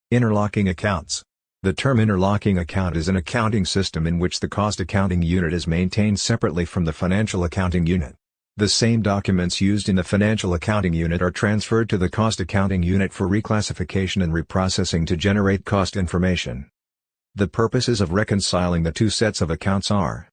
Interlocking accounts. The term interlocking account is an accounting system in which the cost accounting unit is maintained separately from the financial accounting unit. The same documents used in the financial accounting unit are transferred to the cost accounting unit for reclassification and reprocessing to generate cost information. The purposes of reconciling the two sets of accounts are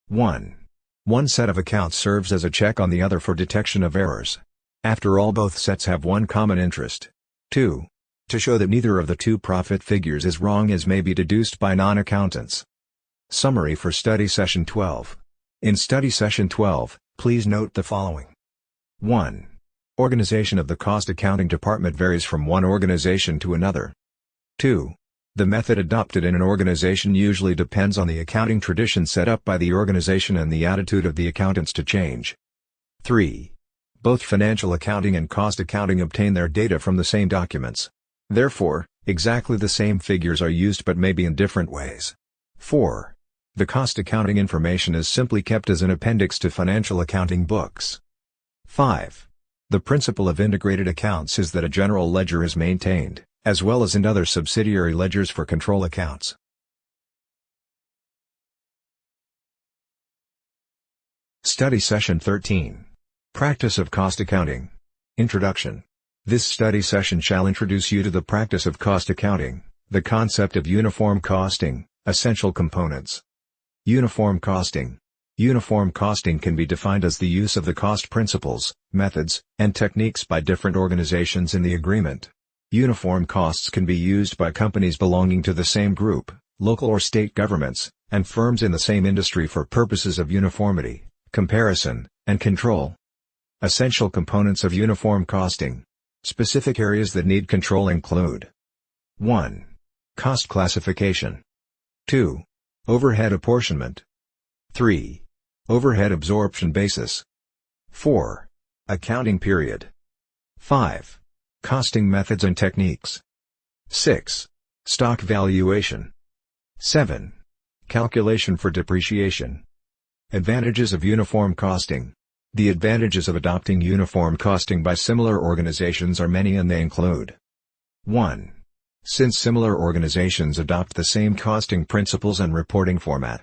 1. One set of accounts serves as a check on the other for detection of errors. After all, both sets have one common interest. 2. To show that neither of the two profit figures is wrong as may be deduced by non-accountants. Summary for Study Session 12. In Study Session 12, please note the following. 1. Organization of the cost accounting department varies from one organization to another. 2. The method adopted in an organization usually depends on the accounting tradition set up by the organization and the attitude of the accountants to change. 3. Both financial accounting and cost accounting obtain their data from the same documents. Therefore, exactly the same figures are used but maybe in different ways. 4. The cost accounting information is simply kept as an appendix to financial accounting books. 5. The principle of integrated accounts is that a general ledger is maintained, as well as in other subsidiary ledgers for control accounts. Study Session 13. Practice of Cost Accounting. Introduction. This study session shall introduce you to the practice of cost accounting, the concept of uniform costing, essential components. Uniform costing. Uniform costing can be defined as the use of the cost principles, methods, and techniques by different organizations in the agreement. Uniform costs can be used by companies belonging to the same group, local or state governments, and firms in the same industry for purposes of uniformity, comparison, and control. Essential components of uniform costing. Specific areas that need control include 1. Cost classification. 2. Overhead apportionment. 3. Overhead absorption basis. 4. Accounting period. 5. Costing methods and techniques. 6. Stock valuation. 7. Calculation for depreciation. Advantages of uniform costing. The advantages of adopting uniform costing by similar organizations are many, and they include: 1. Since similar organizations adopt the same costing principles and reporting format.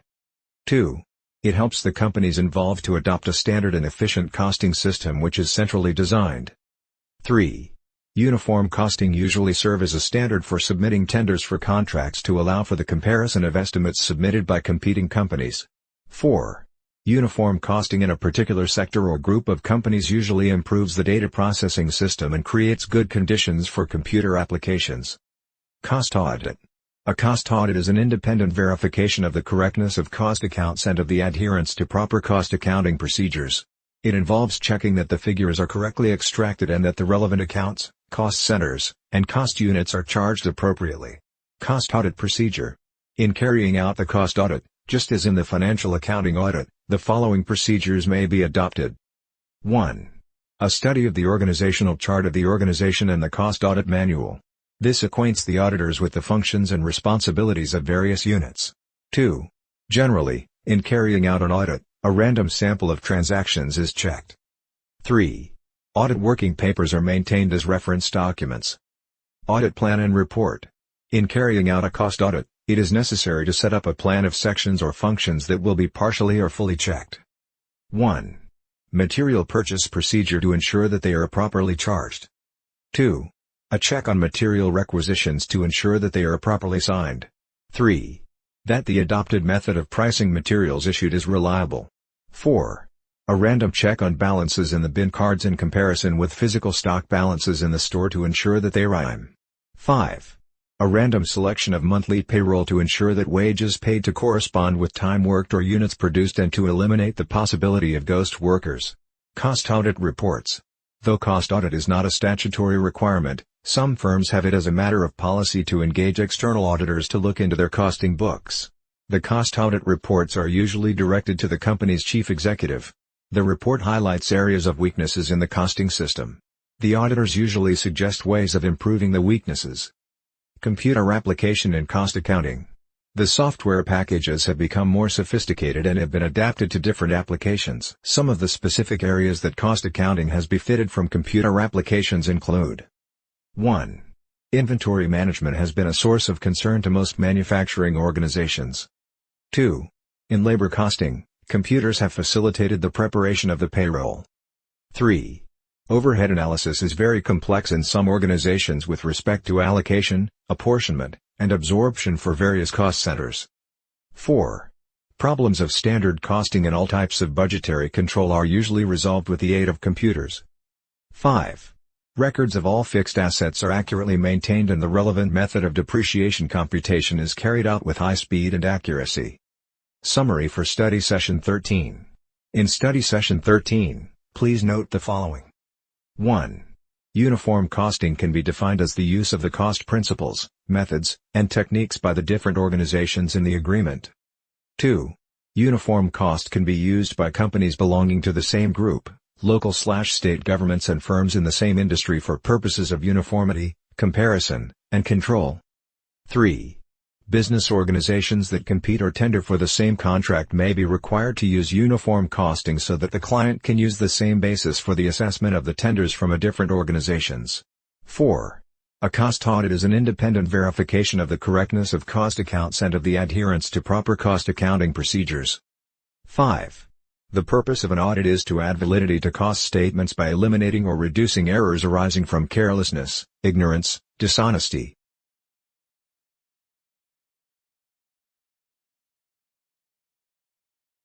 2. It helps the companies involved to adopt a standard and efficient costing system which is centrally designed. 3. Uniform costing usually serve as a standard for submitting tenders for contracts to allow for the comparison of estimates submitted by competing companies. 4. Uniform costing in a particular sector or group of companies usually improves the data processing system and creates good conditions for computer applications. Cost audit. A cost audit is an independent verification of the correctness of cost accounts and of the adherence to proper cost accounting procedures. It involves checking that the figures are correctly extracted and that the relevant accounts, cost centers, and cost units are charged appropriately. Cost audit procedure. In carrying out the cost audit, just as in the financial accounting audit, the following procedures may be adopted. 1. A study of the organizational chart of the organization and the cost audit manual. This acquaints the auditors with the functions and responsibilities of various units. 2. Generally, in carrying out an audit, a random sample of transactions is checked. 3. Audit working papers are maintained as reference documents. Audit plan and report. In carrying out a cost audit, it is necessary to set up a plan of sections or functions that will be partially or fully checked. 1. Material purchase procedure to ensure that they are properly charged. 2. A check on material requisitions to ensure that they are properly signed. 3. That the adopted method of pricing materials issued is reliable. 4. A random check on balances in the bin cards in comparison with physical stock balances in the store to ensure that they rhyme. 5. A random selection of monthly payroll to ensure that wages paid to correspond with time worked or units produced and to eliminate the possibility of ghost workers. Cost audit reports. Though cost audit is not a statutory requirement, some firms have it as a matter of policy to engage external auditors to look into their costing books. The cost audit reports are usually directed to the company's chief executive. The report highlights areas of weaknesses in the costing system. The auditors usually suggest ways of improving the weaknesses. Computer application in cost accounting. The software packages have become more sophisticated and have been adapted to different applications. Some of the specific areas that cost accounting has befitted from computer applications include: 1. Inventory management has been a source of concern to most manufacturing organizations. 2. In labor costing, computers have facilitated the preparation of the payroll. 3. Overhead analysis is very complex in some organizations with respect to allocation, apportionment, and absorption for various cost centers. 4. Problems of standard costing and all types of budgetary control are usually resolved with the aid of computers. 5. Records of all fixed assets are accurately maintained and the relevant method of depreciation computation is carried out with high speed and accuracy. Summary for Study Session 13. In Study Session 13, please note the following. 1. Uniform costing can be defined as the use of the cost principles, methods, and techniques by the different organizations in the agreement. 2. Uniform cost can be used by companies belonging to the same group, local/state governments and firms in the same industry for purposes of uniformity, comparison, and control. 3. Business organizations that compete or tender for the same contract may be required to use uniform costing so that the client can use the same basis for the assessment of the tenders from a different organizations. 4. A cost audit is an independent verification of the correctness of cost accounts and of the adherence to proper cost accounting procedures. 5. The purpose of an audit is to add validity to cost statements by eliminating or reducing errors arising from carelessness, ignorance, dishonesty,